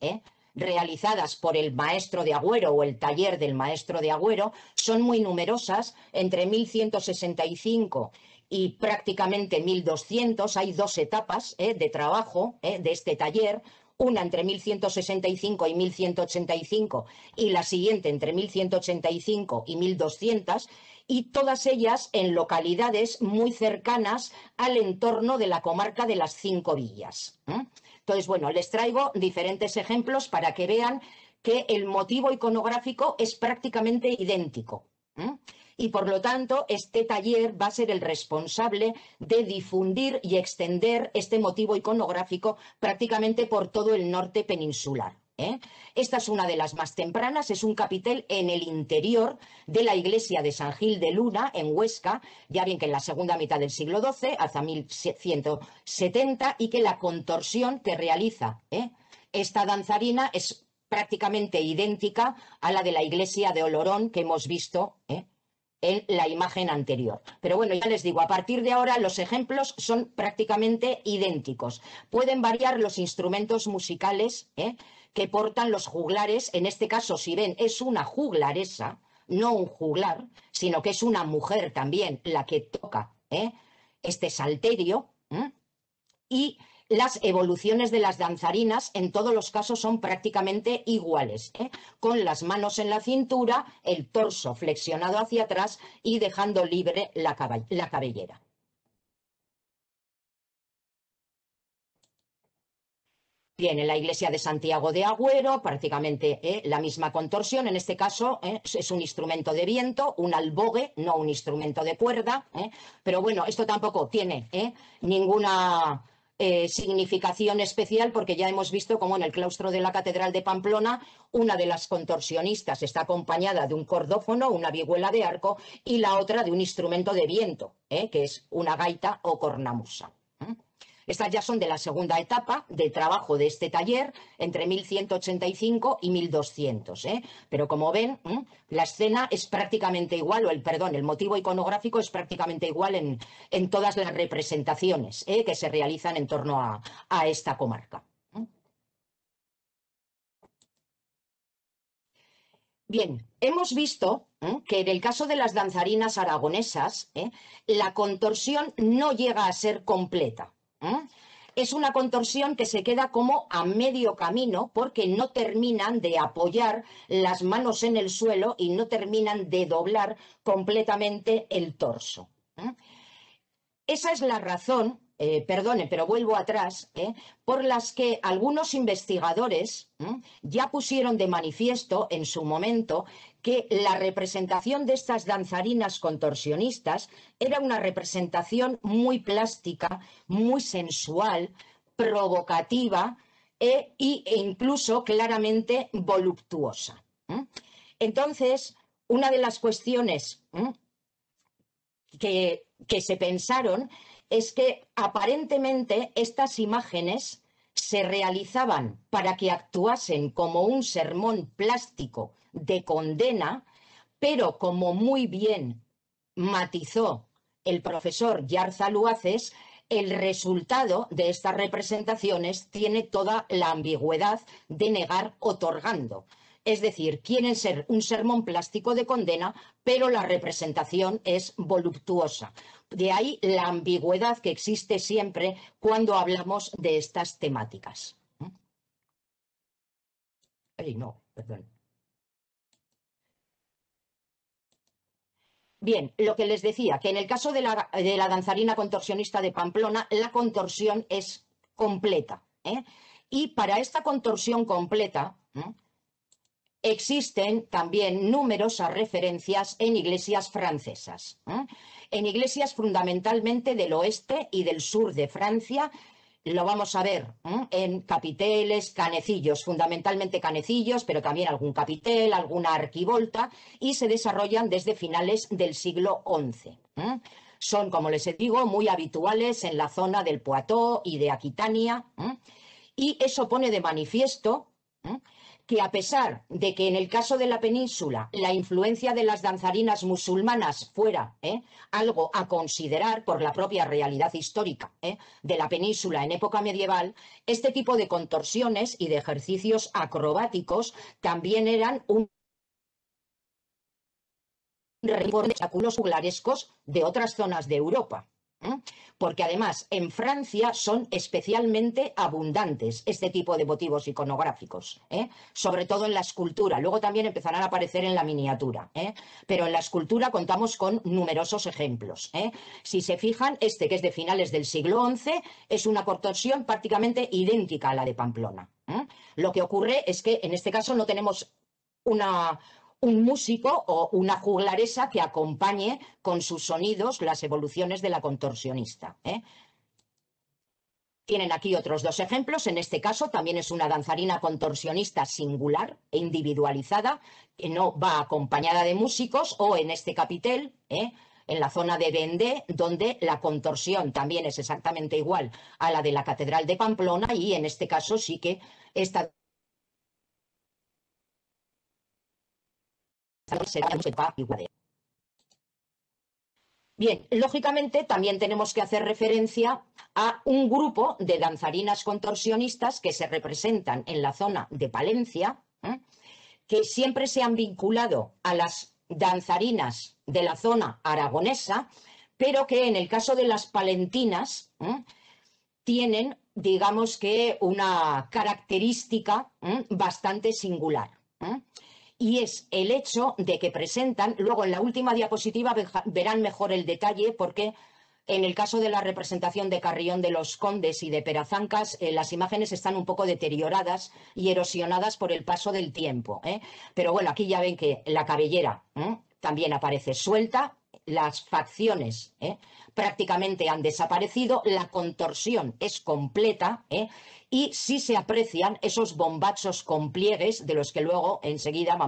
realizadas por el maestro de Agüero o el taller del maestro de Agüero. Son muy numerosas, entre 1165 y prácticamente 1200, hay dos etapas de trabajo de este taller, una entre 1165 y 1185 y la siguiente entre 1185 y 1200, y todas ellas en localidades muy cercanas al entorno de la comarca de las Cinco Villas. Entonces, bueno, les traigo diferentes ejemplos para que vean que el motivo iconográfico es prácticamente idéntico. Y por lo tanto, este taller va a ser el responsable de difundir y extender este motivo iconográfico prácticamente por todo el norte peninsular. Esta es una de las más tempranas, es un capitel en el interior de la iglesia de San Gil de Luna, en Huesca, ya bien que en la segunda mitad del siglo XII, hasta 1170, y que la contorsión que realiza esta danzarina es prácticamente idéntica a la de la iglesia de Olorón que hemos visto en la imagen anterior. Pero bueno, ya les digo, a partir de ahora los ejemplos son prácticamente idénticos. Pueden variar los instrumentos musicales que portan los juglares. En este caso, si ven, es una juglaresa, no un juglar, sino que es una mujer también la que toca este salterio, y las evoluciones de las danzarinas en todos los casos son prácticamente iguales, con las manos en la cintura, el torso flexionado hacia atrás y dejando libre la cabellera. Bien, en la iglesia de Santiago de Agüero, prácticamente la misma contorsión. En este caso es un instrumento de viento, un albogue, no un instrumento de cuerda. Pero bueno, esto tampoco tiene ninguna significación especial, porque ya hemos visto cómo en el claustro de la Catedral de Pamplona una de las contorsionistas está acompañada de un cordófono, una vihuela de arco, y la otra de un instrumento de viento, que es una gaita o cornamusa. Estas ya son de la segunda etapa de trabajo de este taller, entre 1185 y 1200. Pero como ven, la escena es prácticamente igual, el motivo iconográfico es prácticamente igual en todas las representaciones que se realizan en torno a esta comarca. Bien, hemos visto que en el caso de las danzarinas aragonesas, la contorsión no llega a ser completa. Es una contorsión que se queda como a medio camino, porque no terminan de apoyar las manos en el suelo y no terminan de doblar completamente el torso. Esa es la razón, perdone, pero vuelvo atrás, por las que algunos investigadores ya pusieron de manifiesto en su momento que la representación de estas danzarinas contorsionistas era una representación muy plástica, muy sensual, provocativa e incluso claramente voluptuosa. Entonces, una de las cuestiones que se pensaron es que aparentemente estas imágenes se realizaban para que actuasen como un sermón plástico de condena, pero como muy bien matizó el profesor Yarza Luaces, el resultado de estas representaciones tiene toda la ambigüedad de negar otorgando. Es decir, quieren ser un sermón plástico de condena, pero la representación es voluptuosa. De ahí la ambigüedad que existe siempre cuando hablamos de estas temáticas. Ay, no, perdón. Bien, lo que les decía, que en el caso de la danzarina contorsionista de Pamplona, la contorsión es completa, ¿eh? Y para esta contorsión completa, existen también numerosas referencias en iglesias francesas, en iglesias fundamentalmente del oeste y del sur de Francia. Lo vamos a ver en capiteles, canecillos, fundamentalmente canecillos, pero también algún capitel, alguna arquivolta, y se desarrollan desde finales del siglo XI. Son, como les digo, muy habituales en la zona del Poitou y de Aquitania, y eso pone de manifiesto que a pesar de que en el caso de la península la influencia de las danzarinas musulmanas fuera algo a considerar por la propia realidad histórica de la península en época medieval, este tipo de contorsiones y de ejercicios acrobáticos también eran un recuerdo de espectáculos juglarescos de otras zonas de Europa. Porque además en Francia son especialmente abundantes este tipo de motivos iconográficos, sobre todo en la escultura. Luego también empezarán a aparecer en la miniatura, pero en la escultura contamos con numerosos ejemplos. Si se fijan, este que es de finales del siglo XI es una contorsión prácticamente idéntica a la de Pamplona. Lo que ocurre es que en este caso no tenemos un músico o una juglaresa que acompañe con sus sonidos las evoluciones de la contorsionista. Tienen aquí otros dos ejemplos. En este caso también es una danzarina contorsionista singular e individualizada, que no va acompañada de músicos, o en este capitel, en la zona de Vendée, donde la contorsión también es exactamente igual a la de la Catedral de Pamplona, y en este caso sí que esta será igual. Bien, lógicamente también tenemos que hacer referencia a un grupo de danzarinas contorsionistas que se representan en la zona de Palencia, que siempre se han vinculado a las danzarinas de la zona aragonesa, pero que en el caso de las palentinas tienen, digamos que, una característica bastante singular. Y es el hecho de que presentan, luego en la última diapositiva verán mejor el detalle, porque en el caso de la representación de Carrión de los Condes y de Perazancas, las imágenes están un poco deterioradas y erosionadas por el paso del tiempo. Pero bueno, aquí ya ven que la cabellera también aparece suelta, las facciones prácticamente han desaparecido, la contorsión es completa, y sí se aprecian esos bombachos con pliegues de los que luego enseguida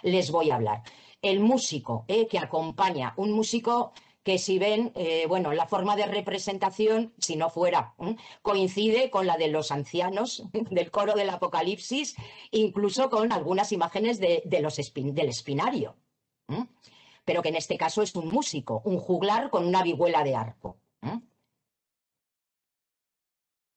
les voy a hablar. El músico que acompaña, un músico que si ven, bueno, la forma de representación, si no fuera, coincide con la de los ancianos del coro del Apocalipsis, incluso con algunas imágenes del espinario. Pero que en este caso es un músico, un juglar con una vihuela de arco.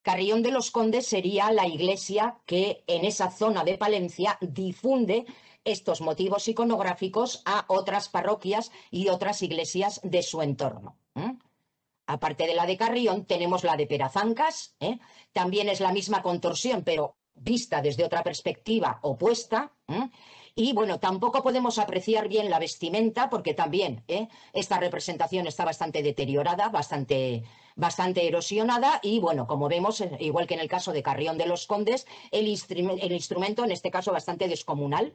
Carrión de los Condes sería la iglesia que en esa zona de Palencia difunde estos motivos iconográficos a otras parroquias y otras iglesias de su entorno. Aparte de la de Carrión, tenemos la de Perazancas, también es la misma contorsión, pero vista desde otra perspectiva opuesta. Y bueno, tampoco podemos apreciar bien la vestimenta porque también esta representación está bastante deteriorada, bastante erosionada, y bueno, como vemos, igual que en el caso de Carrión de los Condes, el instrumento en este caso bastante descomunal,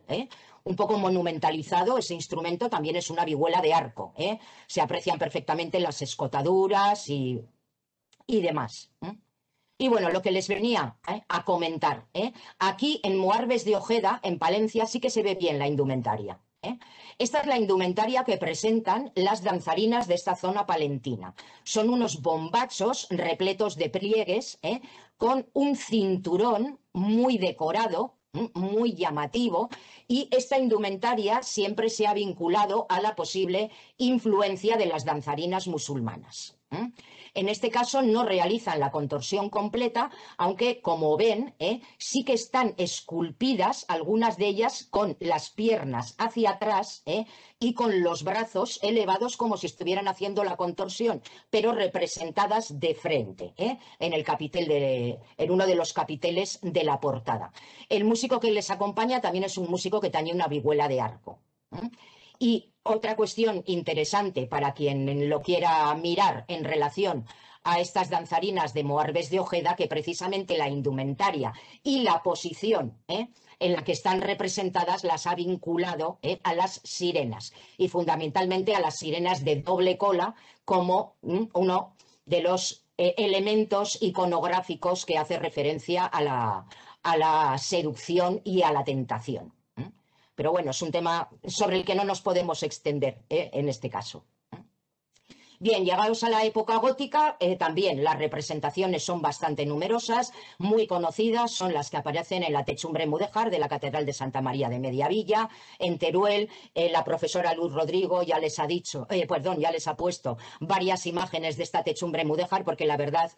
un poco monumentalizado. Ese instrumento también es una vihuela de arco, se aprecian perfectamente las escotaduras y demás. Y bueno, lo que les venía a comentar, aquí en Moarbes de Ojeda, en Palencia, sí que se ve bien la indumentaria. ¿eh? Esta es la indumentaria que presentan las danzarinas de esta zona palentina. Son unos bombachos repletos de pliegues, con un cinturón muy decorado, muy llamativo, y esta indumentaria siempre se ha vinculado a la posible influencia de las danzarinas musulmanas. En este caso no realizan la contorsión completa, aunque como ven, sí que están esculpidas, algunas de ellas con las piernas hacia atrás y con los brazos elevados como si estuvieran haciendo la contorsión, pero representadas de frente, en el capitel en uno de los capiteles de la portada. El músico que les acompaña también es un músico que tañe una vihuela de arco. Y otra cuestión interesante para quien lo quiera mirar en relación a estas danzarinas de Moarbés de Ojeda, que precisamente la indumentaria y la posición en la que están representadas las ha vinculado a las sirenas, y fundamentalmente a las sirenas de doble cola como uno de los elementos iconográficos que hace referencia a la seducción y a la tentación. Pero bueno, es un tema sobre el que no nos podemos extender en este caso. Bien, llegados a la época gótica, también las representaciones son bastante numerosas, muy conocidas, son las que aparecen en la techumbre mudéjar de la Catedral de Santa María de Mediavilla, en Teruel. La profesora Luz Rodrigo ya les ha dicho, ya les ha puesto varias imágenes de esta techumbre mudéjar, porque la verdad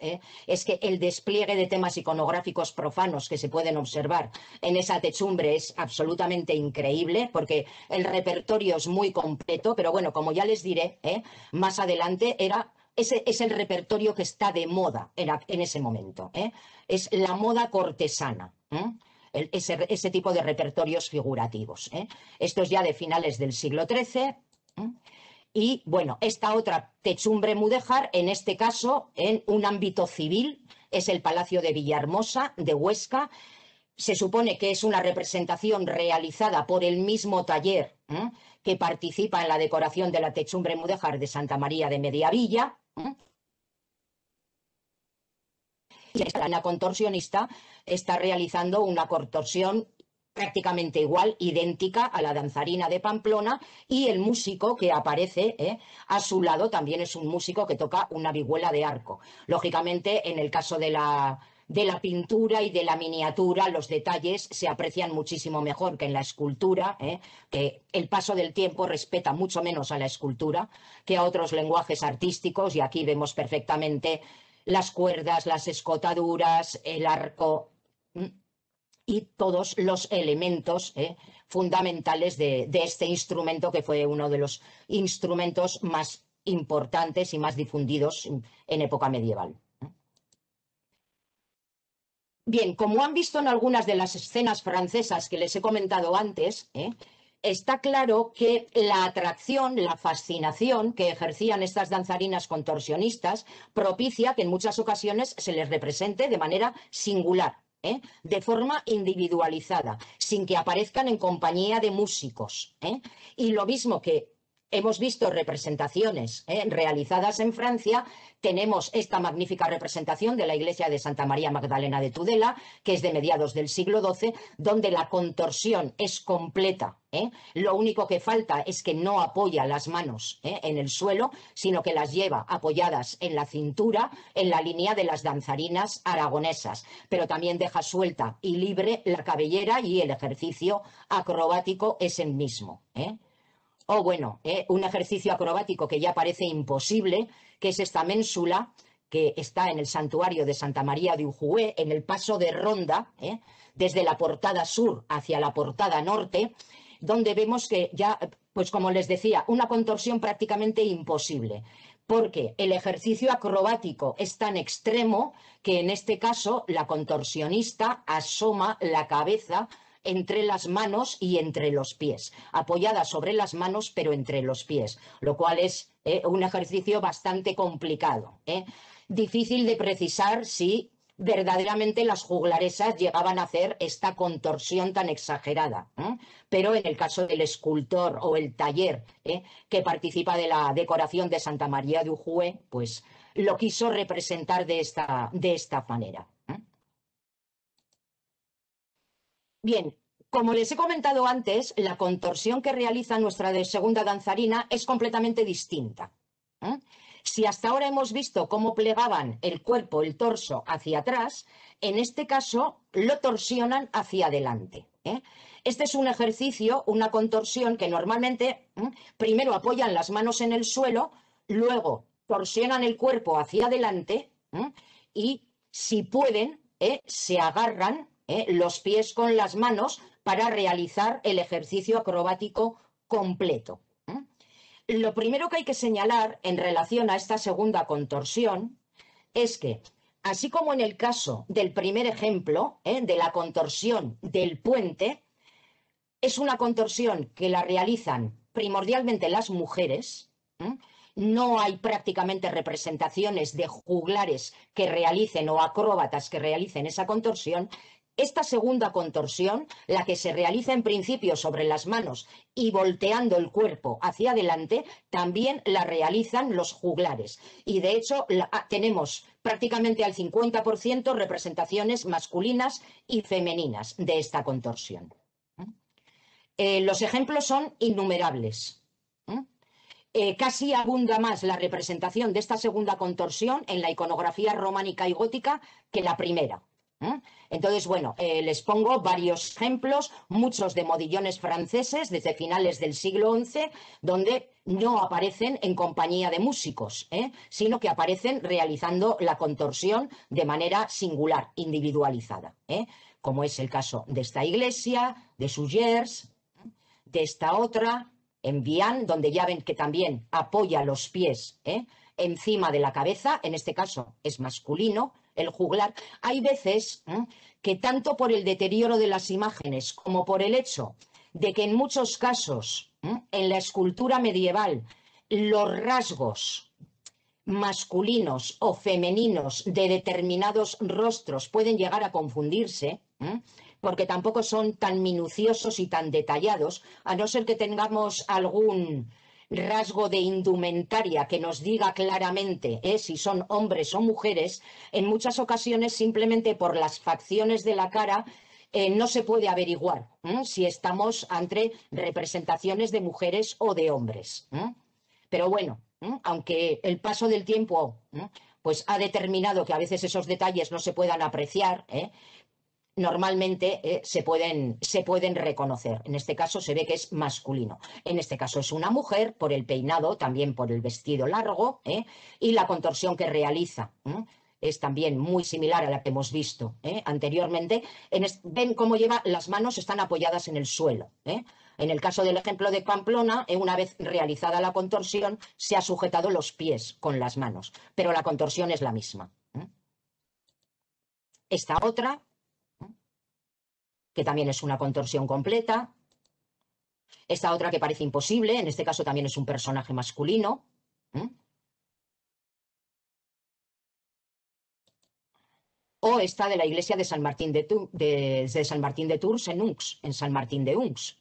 es que el despliegue de temas iconográficos profanos que se pueden observar en esa techumbre es absolutamente increíble, porque el repertorio es muy completo, pero bueno, como ya les diré, más adelante, ese es el repertorio que está de moda en ese momento. Es la moda cortesana. Ese tipo de repertorios figurativos. Esto es ya de finales del siglo XIII. Y bueno, esta otra techumbre mudéjar, en este caso, en un ámbito civil, es el Palacio de Villahermosa de Huesca. Se supone que es una representación realizada por el mismo taller que participa en la decoración de la techumbre mudéjar de Santa María de Mediavilla. Y la contorsionista está realizando una contorsión prácticamente igual, idéntica a la danzarina de Pamplona, y el músico que aparece a su lado también es un músico que toca una vihuela de arco. Lógicamente, en el caso de la pintura y de la miniatura, los detalles se aprecian muchísimo mejor que en la escultura, que el paso del tiempo respeta mucho menos a la escultura que a otros lenguajes artísticos, y aquí vemos perfectamente las cuerdas, las escotaduras, el arco y todos los elementos fundamentales de este instrumento, que fue uno de los instrumentos más importantes y más difundidos en época medieval. Bien, como han visto en algunas de las escenas francesas que les he comentado antes, está claro que la atracción, la fascinación que ejercían estas danzarinas contorsionistas propicia que en muchas ocasiones se les represente de manera singular, de forma individualizada, sin que aparezcan en compañía de músicos. Y lo mismo que hemos visto representaciones realizadas en Francia, tenemos esta magnífica representación de la iglesia de Santa María Magdalena de Tudela, que es de mediados del siglo XII, donde la contorsión es completa. Lo único que falta es que no apoya las manos en el suelo, sino que las lleva apoyadas en la cintura, en la línea de las danzarinas aragonesas, pero también deja suelta y libre la cabellera, y el ejercicio acrobático es el mismo. O bueno, un ejercicio acrobático que ya parece imposible, que es esta ménsula que está en el santuario de Santa María de Ujué, en el paso de ronda, desde la portada sur hacia la portada norte, donde vemos que ya, pues como les decía, una contorsión prácticamente imposible, porque el ejercicio acrobático es tan extremo que en este caso la contorsionista asoma la cabeza entre las manos y entre los pies, apoyada sobre las manos pero entre los pies, lo cual es un ejercicio bastante complicado. Difícil de precisar si verdaderamente las juglaresas llegaban a hacer esta contorsión tan exagerada, pero en el caso del escultor o el taller que participa de la decoración de Santa María de Ujué, pues lo quiso representar de esta manera. Bien, Como les he comentado antes, la contorsión que realiza nuestra segunda danzarina es completamente distinta. Si hasta ahora hemos visto cómo plegaban el cuerpo, el torso hacia atrás, en este caso lo torsionan hacia adelante. Este es un ejercicio, una contorsión que normalmente primero apoyan las manos en el suelo, luego torsionan el cuerpo hacia adelante y, si pueden, se agarran los pies con las manos para realizar el ejercicio acrobático completo. Lo primero que hay que señalar en relación a esta segunda contorsión es que, así como en el caso del primer ejemplo, de la contorsión del puente, es una contorsión que la realizan primordialmente las mujeres. No hay prácticamente representaciones de juglares que realicen o acróbatas que realicen esa contorsión. Esta segunda contorsión, la que se realiza en principio sobre las manos y volteando el cuerpo hacia adelante, también la realizan los juglares. Y de hecho tenemos prácticamente al 50% representaciones masculinas y femeninas de esta contorsión. Los ejemplos son innumerables. Casi abunda más la representación de esta segunda contorsión en la iconografía románica y gótica que la primera. Entonces, bueno, les pongo varios ejemplos, muchos de modillones franceses desde finales del siglo XI, donde no aparecen en compañía de músicos, sino que aparecen realizando la contorsión de manera singular, individualizada, como es el caso de esta iglesia, de Sugers, de esta otra, en Vian, donde ya ven que también apoya los pies encima de la cabeza, en este caso es masculino, el juglar. Hay veces que tanto por el deterioro de las imágenes como por el hecho de que en muchos casos en la escultura medieval los rasgos masculinos o femeninos de determinados rostros pueden llegar a confundirse, porque tampoco son tan minuciosos y tan detallados, a no ser que tengamos algún rasgo de indumentaria que nos diga claramente si son hombres o mujeres. En muchas ocasiones, simplemente por las facciones de la cara, no se puede averiguar si estamos ante representaciones de mujeres o de hombres. Pero bueno, aunque el paso del tiempo pues ha determinado que a veces esos detalles no se puedan apreciar, normalmente se pueden reconocer. En este caso se ve que es masculino. En este caso es una mujer por el peinado, también por el vestido largo, y la contorsión que realiza es también muy similar a la que hemos visto anteriormente. Ven cómo lleva las manos, están apoyadas en el suelo. En el caso del ejemplo de Pamplona, una vez realizada la contorsión, se ha sujetado los pies con las manos, pero la contorsión es la misma. Esta otra, que también es una contorsión completa. Esta otra que parece imposible, en este caso también es un personaje masculino. O esta de la iglesia de San Martín de Tours en Unx, en San Martín de Unx.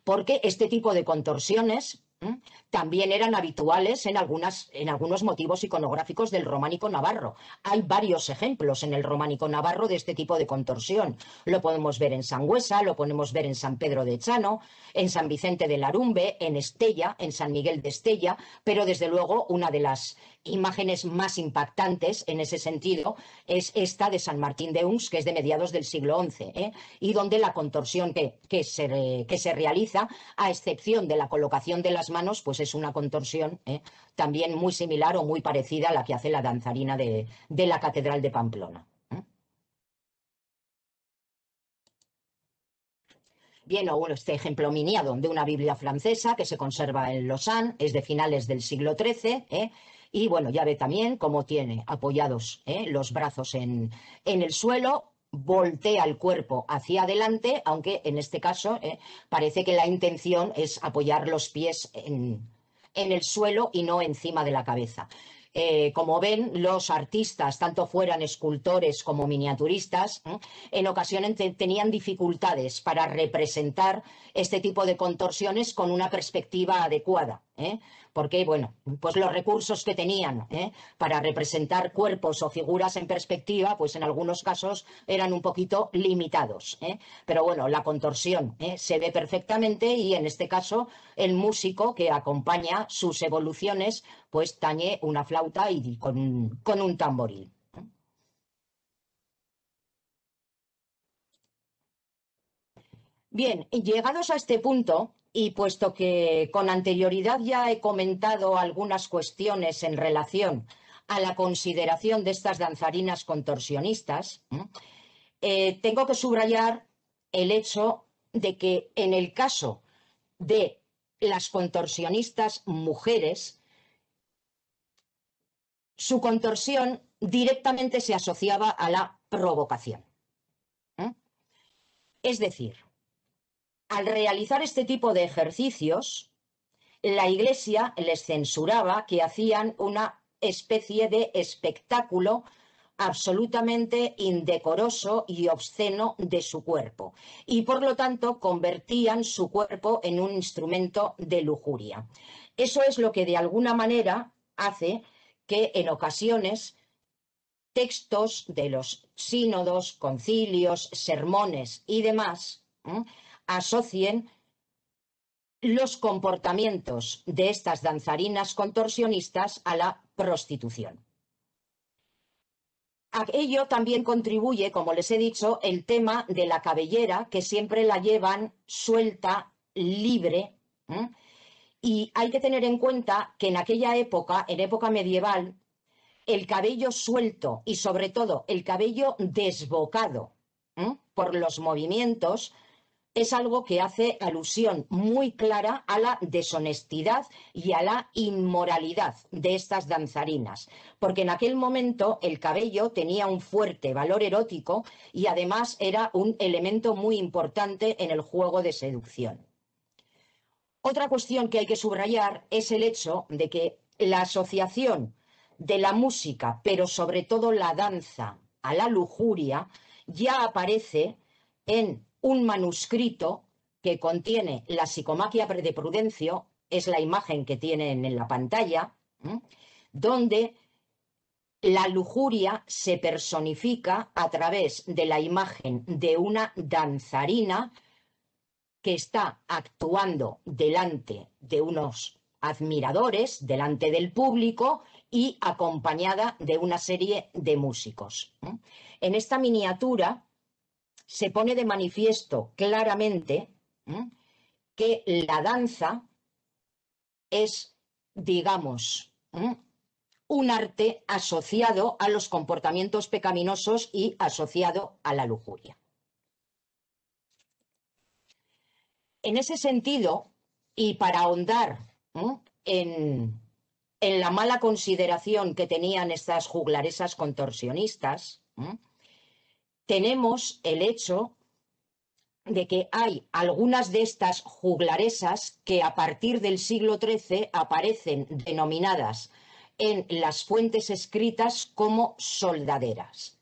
Porque este tipo de contorsiones también eran habituales en algunos motivos iconográficos del románico navarro. Hay varios ejemplos en el románico navarro de este tipo de contorsión. Lo podemos ver en Sangüesa, lo podemos ver en San Pedro de Chano, en San Vicente de Larumbe, en Estella, en San Miguel de Estella, pero desde luego una de las imágenes más impactantes en ese sentido es esta de San Martín de Unx, que es de mediados del siglo XI, y donde la contorsión que se realiza, a excepción de la colocación de las manos, pues es una contorsión también muy similar o muy parecida a la que hace la danzarina de la Catedral de Pamplona. Bien, o bueno, este ejemplo miniado de una Biblia francesa que se conserva en Lausanne, es de finales del siglo XIII, y bueno, ya ve también cómo tiene apoyados los brazos en el suelo, voltea el cuerpo hacia adelante, aunque en este caso parece que la intención es apoyar los pies en el suelo y no encima de la cabeza. Como ven, los artistas, tanto fueran escultores como miniaturistas, en ocasiones tenían dificultades para representar este tipo de contorsiones con una perspectiva adecuada. porque, bueno, pues los recursos que tenían para representar cuerpos o figuras en perspectiva, pues en algunos casos eran un poquito limitados. Pero bueno, la contorsión se ve perfectamente y en este caso el músico que acompaña sus evoluciones, pues tañe una flauta y con un tamboril. Bien, llegados a este punto, y puesto que con anterioridad ya he comentado algunas cuestiones en relación a la consideración de estas danzarinas contorsionistas, tengo que subrayar el hecho de que en el caso de las contorsionistas mujeres, su contorsión directamente se asociaba a la provocación. Es decir, al realizar este tipo de ejercicios, la Iglesia les censuraba que hacían una especie de espectáculo absolutamente indecoroso y obsceno de su cuerpo, y por lo tanto convertían su cuerpo en un instrumento de lujuria. Eso es lo que de alguna manera hace que en ocasiones textos de los sínodos, concilios, sermones y demás asocien los comportamientos de estas danzarinas contorsionistas a la prostitución. A ello también contribuye, como les he dicho, el tema de la cabellera, que siempre la llevan suelta, libre. Y hay que tener en cuenta que en aquella época, en época medieval, el cabello suelto y sobre todo el cabello desbocado por los movimientos es algo que hace alusión muy clara a la deshonestidad y a la inmoralidad de estas danzarinas, porque en aquel momento el cabello tenía un fuerte valor erótico y además era un elemento muy importante en el juego de seducción. Otra cuestión que hay que subrayar es el hecho de que la asociación de la música, pero sobre todo la danza, a la lujuria, ya aparece en un manuscrito que contiene la Psicomaquia de Prudencio, es la imagen que tienen en la pantalla, donde la lujuria se personifica a través de la imagen de una danzarina que está actuando delante de unos admiradores, delante del público y acompañada de una serie de músicos. En esta miniatura se pone de manifiesto claramente que la danza es, digamos, un arte asociado a los comportamientos pecaminosos y asociado a la lujuria. En ese sentido, y para ahondar en la mala consideración que tenían estas juglaresas contorsionistas, tenemos el hecho de que hay algunas de estas juglaresas que a partir del siglo XIII aparecen denominadas en las fuentes escritas como soldaderas.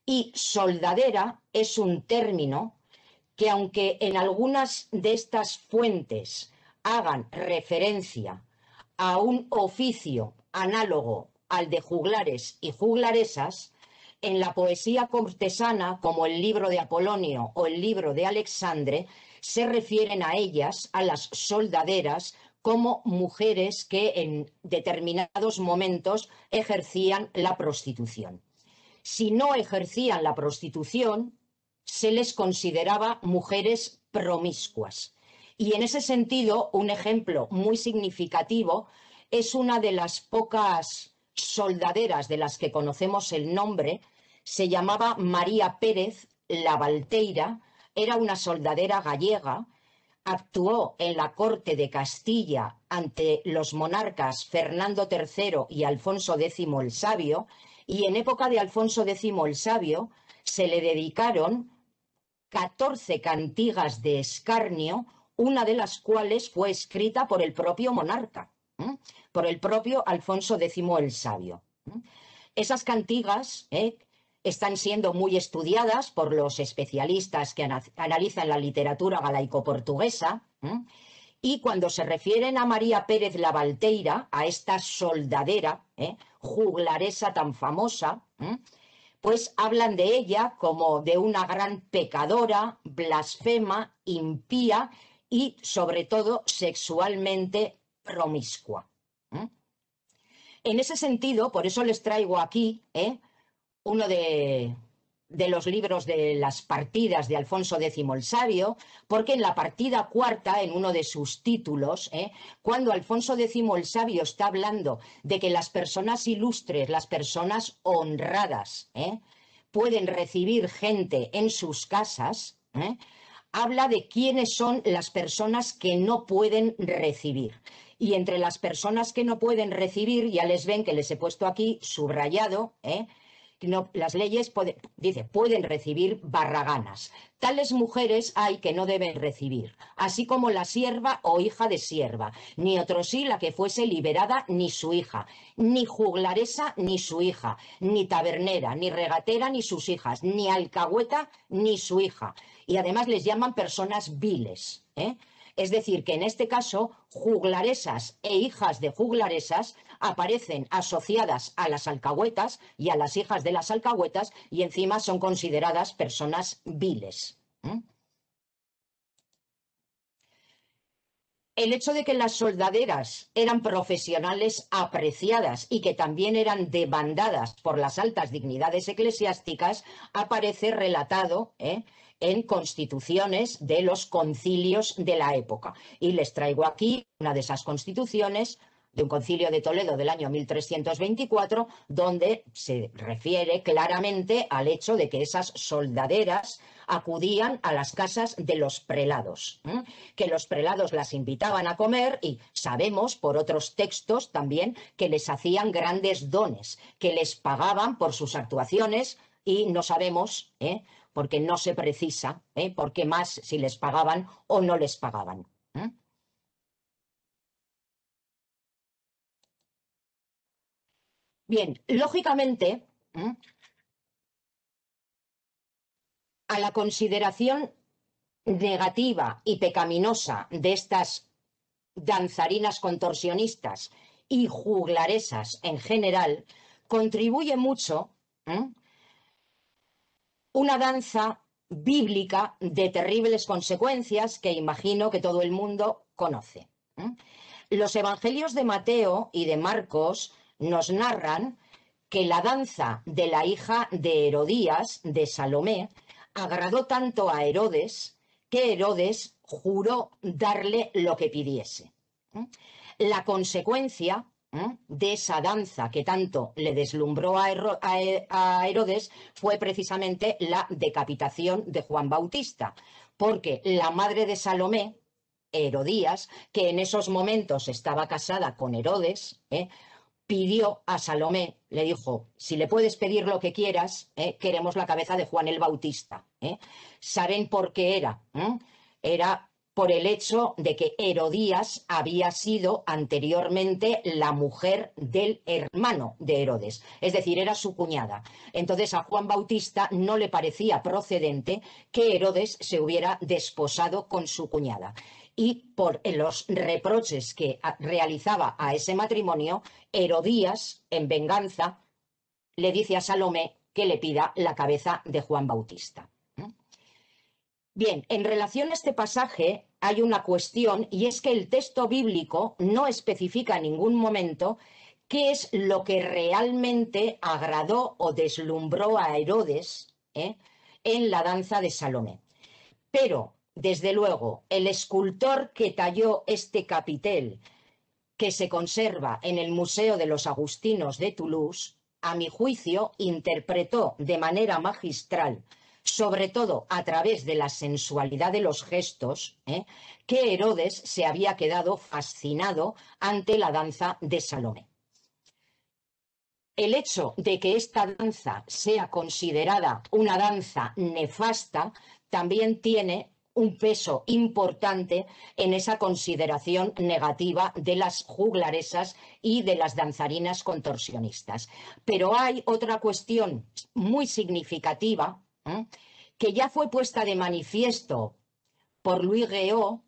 Y soldadera es un término que, aunque en algunas de estas fuentes hagan referencia a un oficio análogo al de juglares y juglaresas, en la poesía cortesana, como el libro de Apolonio o el libro de Alexandre, se refieren a ellas, a las soldaderas, como mujeres que en determinados momentos ejercían la prostitución. Si no ejercían la prostitución, se les consideraba mujeres promiscuas. Y en ese sentido, un ejemplo muy significativo es una de las pocas soldaderas de las que conocemos el nombre. Se llamaba María Pérez la Valteira, era una soldadera gallega, actuó en la corte de Castilla ante los monarcas Fernando III y Alfonso X el Sabio, y en época de Alfonso X el Sabio se le dedicaron 14 cantigas de escarnio, una de las cuales fue escrita por el propio monarca, por el propio Alfonso X el Sabio. Esas cantigas están siendo muy estudiadas por los especialistas que analizan la literatura galaico-portuguesa Y cuando se refieren a María Pérez Lavalteira, a esta soldadera, juglaresa tan famosa, pues hablan de ella como de una gran pecadora, blasfema, impía y, sobre todo, sexualmente promiscua. En ese sentido, por eso les traigo aquí uno de los libros de las partidas de Alfonso X el Sabio, porque en la partida cuarta, en uno de sus títulos, cuando Alfonso X el Sabio está hablando de que las personas ilustres, las personas honradas, pueden recibir gente en sus casas, habla de quiénes son las personas que no pueden recibir. Y entre las personas que no pueden recibir, ya les ven que les he puesto aquí subrayado, no, las leyes pueden recibir barraganas. Tales mujeres hay que no deben recibir, así como la sierva o hija de sierva, ni otro sí la que fuese liberada ni su hija, ni juglaresa ni su hija, ni tabernera, ni regatera ni sus hijas, ni alcahueta ni su hija. Y además les llaman personas viles, Es decir, que en este caso, juglaresas e hijas de juglaresas aparecen asociadas a las alcahuetas y a las hijas de las alcahuetas y encima son consideradas personas viles. El hecho de que las soldaderas eran profesionales apreciadas y que también eran demandadas por las altas dignidades eclesiásticas aparece relatado en constituciones de los concilios de la época. Y les traigo aquí una de esas constituciones de un concilio de Toledo del año 1324, donde se refiere claramente al hecho de que esas soldaderas acudían a las casas de los prelados, que los prelados las invitaban a comer y sabemos por otros textos también que les hacían grandes dones, que les pagaban por sus actuaciones y no sabemos, porque no se precisa, por qué más si les pagaban o no les pagaban. Bien, lógicamente, a la consideración negativa y pecaminosa de estas danzarinas contorsionistas y juglaresas en general, contribuye mucho una danza bíblica de terribles consecuencias que imagino que todo el mundo conoce. Los evangelios de Mateo y de Marcos nos narran que la danza de la hija de Herodías, de Salomé, agradó tanto a Herodes que Herodes juró darle lo que pidiese. La consecuencia de esa danza que tanto le deslumbró a Herodes fue precisamente la decapitación de Juan Bautista, porque la madre de Salomé, Herodías, que en esos momentos estaba casada con Herodes, pidió a Salomé, le dijo, si le puedes pedir lo que quieras, queremos la cabeza de Juan el Bautista. ¿Saben por qué era? Era por el hecho de que Herodías había sido anteriormente la mujer del hermano de Herodes, es decir, era su cuñada. Entonces a Juan Bautista no le parecía procedente que Herodes se hubiera desposado con su cuñada. Y por los reproches que realizaba a ese matrimonio, Herodías, en venganza, le dice a Salomé que le pida la cabeza de Juan Bautista. Bien, en relación a este pasaje hay una cuestión y es que el texto bíblico no especifica en ningún momento qué es lo que realmente agradó o deslumbró a Herodes en la danza de Salomé. Pero, desde luego, el escultor que talló este capitel, que se conserva en el Museo de los Agustinos de Toulouse, a mi juicio, interpretó de manera magistral, sobre todo a través de la sensualidad de los gestos, que Herodes se había quedado fascinado ante la danza de Salomé. El hecho de que esta danza sea considerada una danza nefasta también tiene un peso importante en esa consideración negativa de las juglaresas y de las danzarinas contorsionistas. Pero hay otra cuestión muy significativa que ya fue puesta de manifiesto por Louis Réau,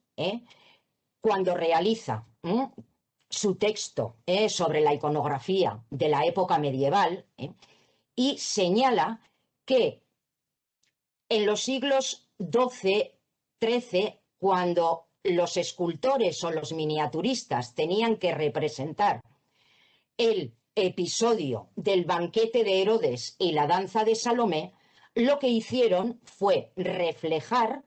cuando realiza su texto sobre la iconografía de la época medieval, y señala que en los siglos XII, XIII, cuando los escultores o los miniaturistas tenían que representar el episodio del banquete de Herodes y la danza de Salomé, lo que hicieron fue reflejar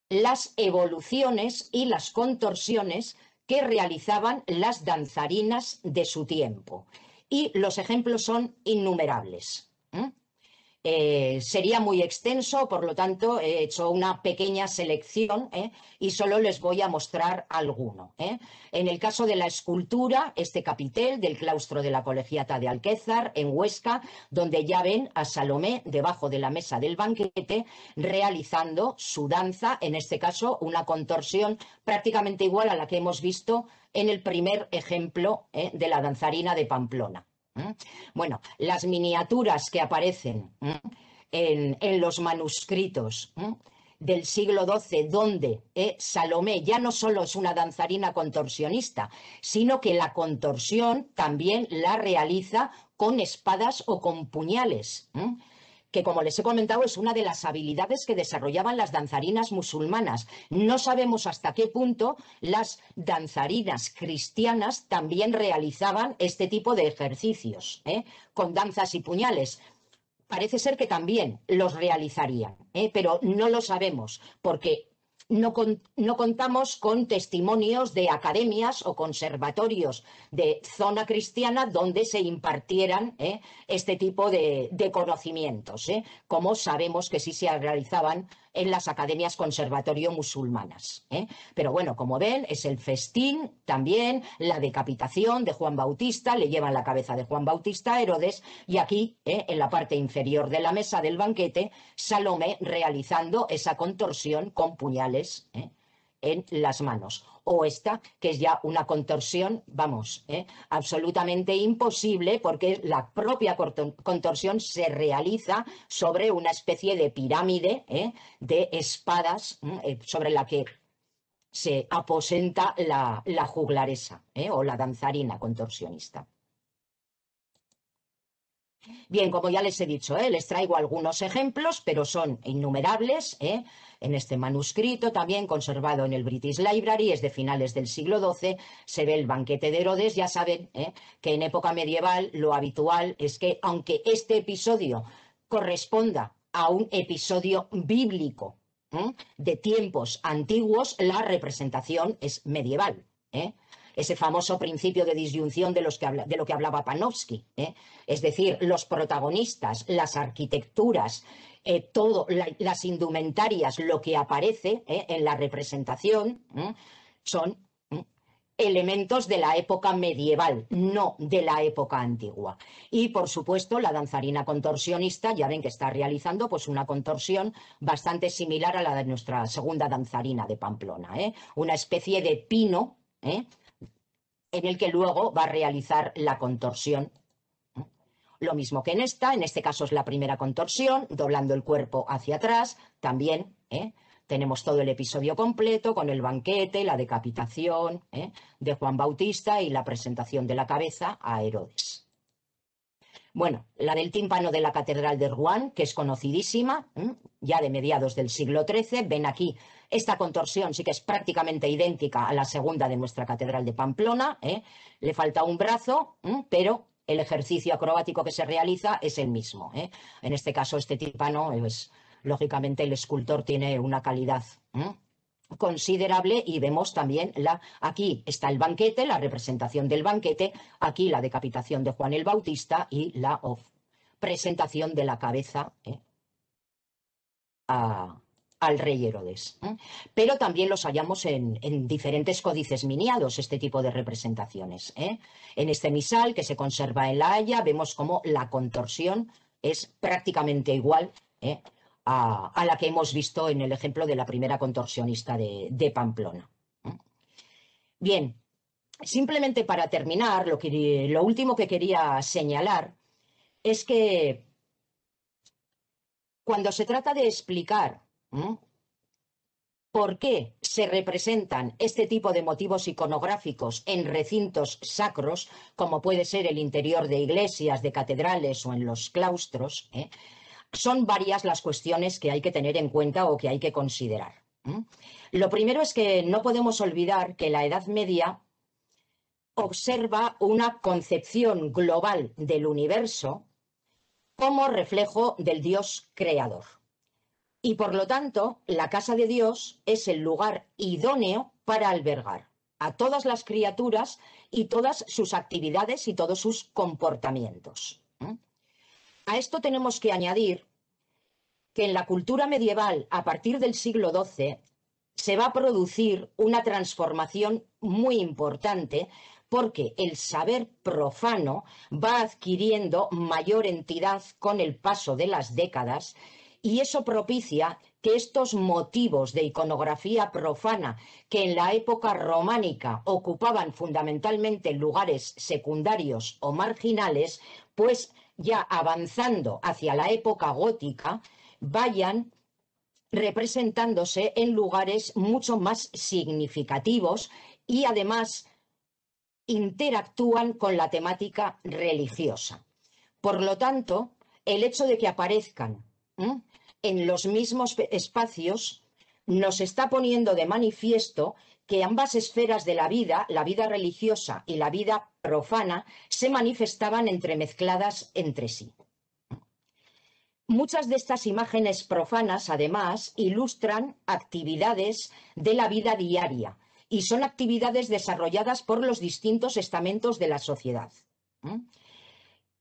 las evoluciones y las contorsiones que realizaban las danzarinas de su tiempo. Y los ejemplos son innumerables. Sería muy extenso, por lo tanto, he hecho una pequeña selección y solo les voy a mostrar alguno. En el caso de la escultura, este capitel del claustro de la Colegiata de Alquézar, en Huesca, donde ya ven a Salomé debajo de la mesa del banquete realizando su danza, en este caso una contorsión prácticamente igual a la que hemos visto en el primer ejemplo de la danzarina de Pamplona. Bueno, las miniaturas que aparecen en los manuscritos del siglo XII, donde Salomé ya no solo es una danzarina contorsionista, sino que la contorsión también la realiza con espadas o con puñales, que, como les he comentado, es una de las habilidades que desarrollaban las danzarinas musulmanas. No sabemos hasta qué punto las danzarinas cristianas también realizaban este tipo de ejercicios, con danzas y puñales. Parece ser que también los realizarían, pero no lo sabemos, porque no contamos con testimonios de academias o conservatorios de zona cristiana donde se impartieran este tipo de conocimientos, como sabemos que sí se realizaban en las academias conservatorio musulmanas. Pero bueno, como ven, es el festín también, la decapitación de Juan Bautista, le llevan la cabeza de Juan Bautista a Herodes, y aquí, en la parte inferior de la mesa del banquete, Salomé realizando esa contorsión con puñales en las manos. O esta, que es ya una contorsión, vamos, absolutamente imposible, porque la propia contorsión se realiza sobre una especie de pirámide de espadas sobre la que se aposenta la juglaresa o la danzarina contorsionista. Bien, como ya les he dicho, les traigo algunos ejemplos, pero son innumerables. En este manuscrito, también conservado en el British Library, es de finales del siglo XII, se ve el banquete de Herodes. Ya saben que en época medieval lo habitual es que, aunque este episodio corresponda a un episodio bíblico de tiempos antiguos, la representación es medieval. Ese famoso principio de disyunción de lo que hablaba Panofsky. Es decir, los protagonistas, las arquitecturas, las indumentarias, lo que aparece en la representación son elementos de la época medieval, no de la época antigua. Y, por supuesto, la danzarina contorsionista, ya ven que está realizando pues una contorsión bastante similar a la de nuestra segunda danzarina de Pamplona. Una especie de pino, en el que luego va a realizar la contorsión. Lo mismo que en este caso es la primera contorsión, doblando el cuerpo hacia atrás, también tenemos todo el episodio completo con el banquete, la decapitación de Juan Bautista y la presentación de la cabeza a Herodes. Bueno, la del tímpano de la Catedral de Rouen, que es conocidísima, ya de mediados del siglo XIII. Ven aquí, esta contorsión sí que es prácticamente idéntica a la segunda de nuestra Catedral de Pamplona. Le falta un brazo, pero el ejercicio acrobático que se realiza es el mismo. En este caso, este tímpano, lógicamente el escultor tiene una calidad considerable, y vemos también aquí está el banquete, la representación del banquete, aquí la decapitación de Juan el Bautista y la presentación de la cabeza al rey Herodes. Pero también los hallamos en diferentes códices miniados, este tipo de representaciones. En este misal que se conserva en La Haya vemos cómo la contorsión es prácticamente igual a la que hemos visto en el ejemplo de la primera contorsionista de Pamplona. Bien, simplemente para terminar, lo último que quería señalar es que cuando se trata de explicar por qué se representan este tipo de motivos iconográficos en recintos sacros, como puede ser el interior de iglesias, de catedrales o en los claustros, son varias las cuestiones que hay que tener en cuenta o que hay que considerar. Lo primero es que no podemos olvidar que la Edad Media observa una concepción global del universo como reflejo del Dios creador. Y por lo tanto, la casa de Dios es el lugar idóneo para albergar a todas las criaturas y todas sus actividades y todos sus comportamientos. A esto tenemos que añadir que en la cultura medieval, a partir del siglo XII, se va a producir una transformación muy importante porque el saber profano va adquiriendo mayor entidad con el paso de las décadas y eso propicia que estos motivos de iconografía profana que en la época románica ocupaban fundamentalmente lugares secundarios o marginales, pues ya avanzando hacia la época gótica, vayan representándose en lugares mucho más significativos y además interactúan con la temática religiosa. Por lo tanto, el hecho de que aparezcan en los mismos espacios nos está poniendo de manifiesto que ambas esferas de la vida religiosa y la vida profana, se manifestaban entremezcladas entre sí. Muchas de estas imágenes profanas, además, ilustran actividades de la vida diaria y son actividades desarrolladas por los distintos estamentos de la sociedad.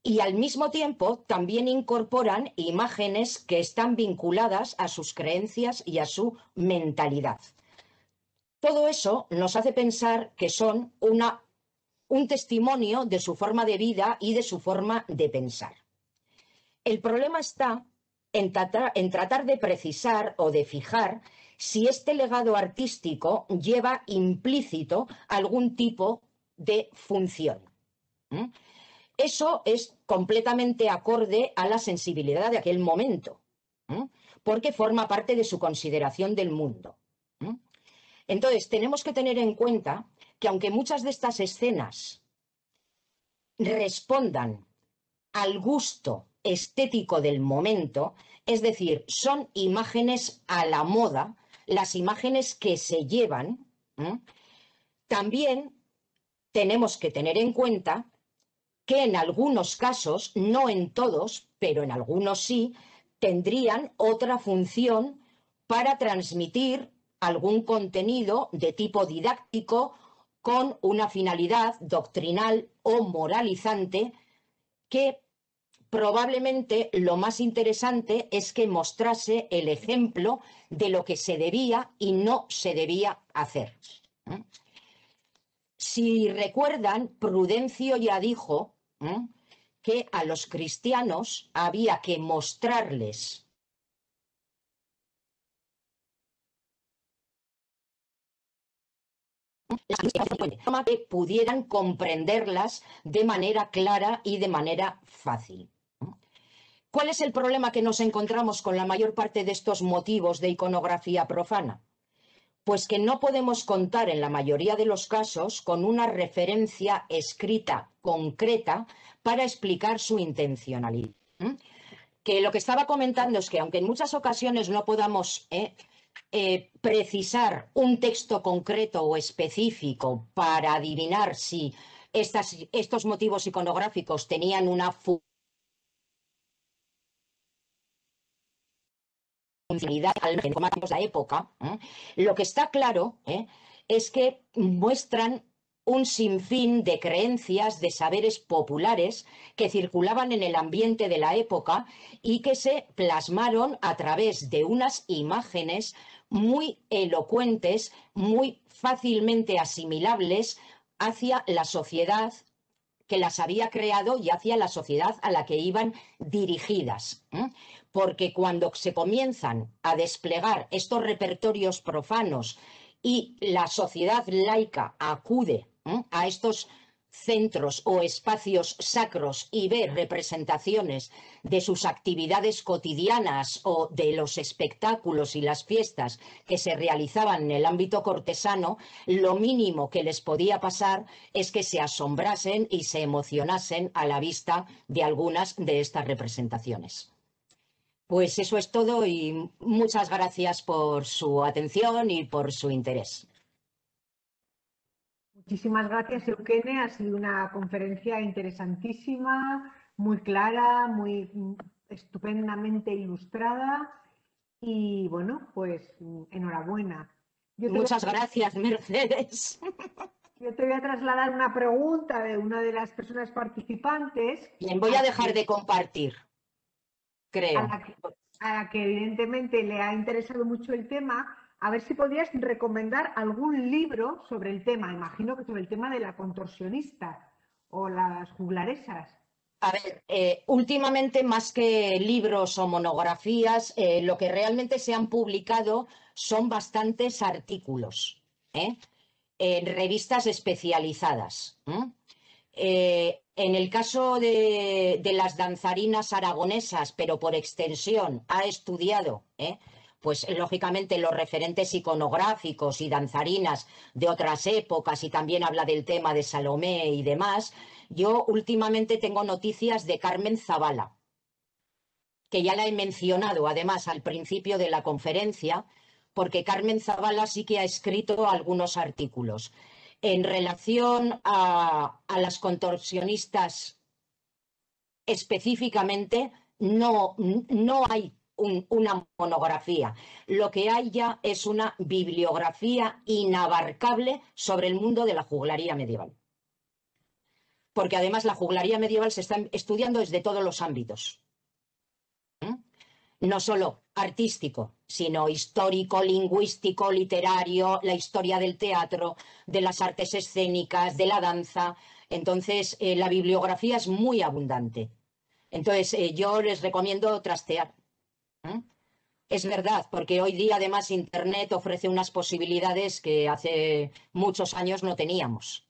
Y al mismo tiempo también incorporan imágenes que están vinculadas a sus creencias y a su mentalidad. Todo eso nos hace pensar que son un testimonio de su forma de vida y de su forma de pensar. El problema está en tratar de precisar o de fijar si este legado artístico lleva implícito algún tipo de función. Eso es completamente acorde a la sensibilidad de aquel momento, porque forma parte de su consideración del mundo. Entonces, tenemos que tener en cuenta que aunque muchas de estas escenas respondan al gusto estético del momento, es decir, son imágenes a la moda, las imágenes que se llevan, también tenemos que tener en cuenta que en algunos casos, no en todos, pero en algunos sí, tendrían otra función para transmitir algún contenido de tipo didáctico con una finalidad doctrinal o moralizante que probablemente lo más interesante es que mostrase el ejemplo de lo que se debía y no se debía hacer. Si recuerdan, Prudencio ya dijo que a los cristianos había que mostrarles que pudieran comprenderlas de manera clara y de manera fácil. ¿Cuál es el problema que nos encontramos con la mayor parte de estos motivos de iconografía profana? Pues que no podemos contar en la mayoría de los casos con una referencia escrita concreta para explicar su intencionalidad. Que lo que estaba comentando es que aunque en muchas ocasiones no podamos precisar un texto concreto o específico para adivinar si estos motivos iconográficos tenían una funcionalidad de la época, lo que está claro es que muestran un sinfín de creencias, de saberes populares que circulaban en el ambiente de la época y que se plasmaron a través de unas imágenes muy elocuentes, muy fácilmente asimilables hacia la sociedad que las había creado y hacia la sociedad a la que iban dirigidas. Porque cuando se comienzan a desplegar estos repertorios profanos y la sociedad laica acude a estos centros o espacios sacros y ver representaciones de sus actividades cotidianas o de los espectáculos y las fiestas que se realizaban en el ámbito cortesano, lo mínimo que les podía pasar es que se asombrasen y se emocionasen a la vista de algunas de estas representaciones. Pues eso es todo y muchas gracias por su atención y por su interés. Muchísimas gracias, Eukene. Ha sido una conferencia interesantísima, muy clara, muy estupendamente ilustrada y bueno, pues enhorabuena. Muchas gracias, Mercedes. Yo te voy a trasladar una pregunta de una de las personas participantes. Bien, voy a dejar de compartir, creo. A la que evidentemente le ha interesado mucho el tema. A ver si podrías recomendar algún libro sobre el tema, imagino que sobre el tema de la contorsionista o las juglaresas. A ver, últimamente más que libros o monografías, lo que realmente se han publicado son bastantes artículos en revistas especializadas. En el caso de las danzarinas aragonesas, pero por extensión, ha estudiado pues lógicamente los referentes iconográficos y danzarinas de otras épocas y también habla del tema de Salomé y demás. Yo últimamente tengo noticias de Carmen Zabala, que ya la he mencionado además al principio de la conferencia, porque Carmen Zabala sí que ha escrito algunos artículos. En relación a las contorsionistas específicamente, no hay una monografía. Lo que hay ya es una bibliografía inabarcable sobre el mundo de la juglaría medieval. Porque además la juglaría medieval se está estudiando desde todos los ámbitos. No solo artístico, sino histórico, lingüístico, literario, la historia del teatro, de las artes escénicas, de la danza. Entonces, la bibliografía es muy abundante. Entonces, yo les recomiendo trastear. Es verdad, porque hoy día además Internet ofrece unas posibilidades que hace muchos años no teníamos.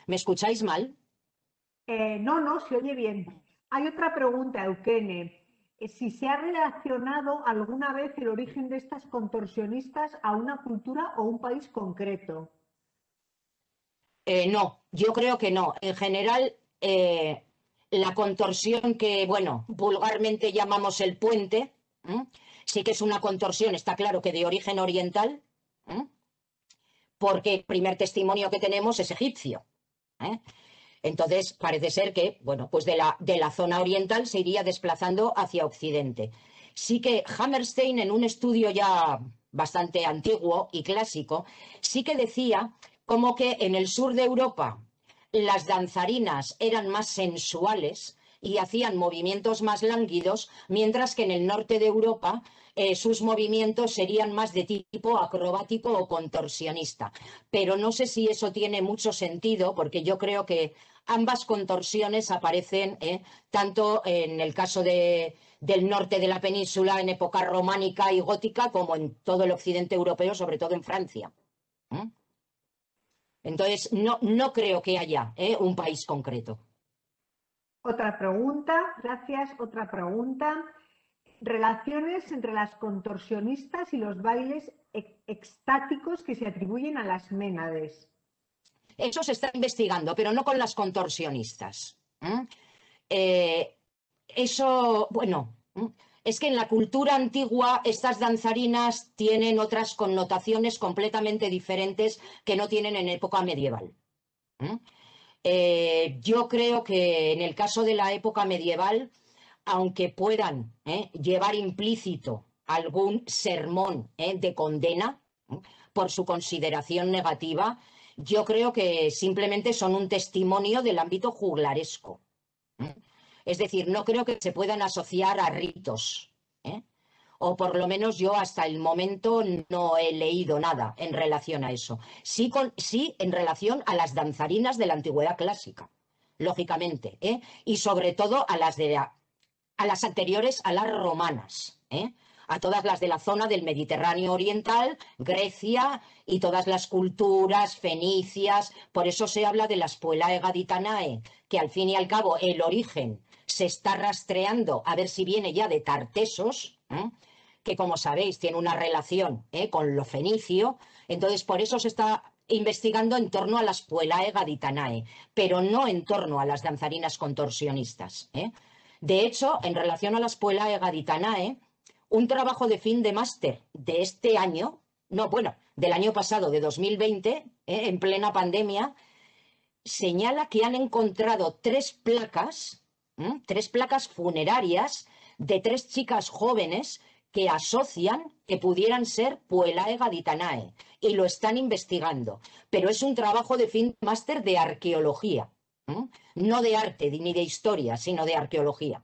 ¿Me escucháis mal? No, se oye bien. Hay otra pregunta, Eukene. Si se ha relacionado alguna vez el origen de estas contorsionistas a una cultura o un país concreto. No, yo creo que no. En general, la contorsión que, bueno, vulgarmente llamamos el puente, sí que es una contorsión, está claro que de origen oriental, porque el primer testimonio que tenemos es egipcio. Entonces, parece ser que, bueno, pues de la zona oriental se iría desplazando hacia occidente. Sí que Hammerstein, en un estudio ya bastante antiguo y clásico, sí que decía como que en el sur de Europa las danzarinas eran más sensuales y hacían movimientos más lánguidos, mientras que en el norte de Europa sus movimientos serían más de tipo acrobático o contorsionista. Pero no sé si eso tiene mucho sentido, porque yo creo que ambas contorsiones aparecen tanto en el caso del norte de la península en época románica y gótica, como en todo el occidente europeo, sobre todo en Francia. Entonces, no creo que haya un país concreto. Otra pregunta, gracias. Otra pregunta. Relaciones entre las contorsionistas y los bailes extáticos que se atribuyen a las Ménades. Eso se está investigando, pero no con las contorsionistas. Eso, bueno, es que en la cultura antigua estas danzarinas tienen otras connotaciones completamente diferentes que no tienen en época medieval. Yo creo que en el caso de la época medieval, aunque puedan llevar implícito algún sermón de condena por su consideración negativa, yo creo que simplemente son un testimonio del ámbito juglaresco. Es decir, no creo que se puedan asociar a ritos. O por lo menos yo hasta el momento no he leído nada en relación a eso. Sí en relación a las danzarinas de la antigüedad clásica, lógicamente, y sobre todo a las anteriores a las romanas, a todas las de la zona del Mediterráneo Oriental, Grecia y todas las culturas fenicias. Por eso se habla de las Puellae Gaditanae, que al fin y al cabo el origen se está rastreando a ver si viene ya de Tartesos, que como sabéis tiene una relación con lo fenicio. Entonces por eso se está investigando en torno a las Puellae Gaditanae, pero no en torno a las danzarinas contorsionistas. De hecho, en relación a las Puellae Gaditanae, un trabajo de fin de máster de este año, no, bueno, del año pasado, de 2020, en plena pandemia, señala que han encontrado tres placas funerarias de tres chicas jóvenes que asocian que pudieran ser Puellae Gaditanae y lo están investigando. Pero es un trabajo de fin de máster de arqueología, no de arte ni de historia, sino de arqueología.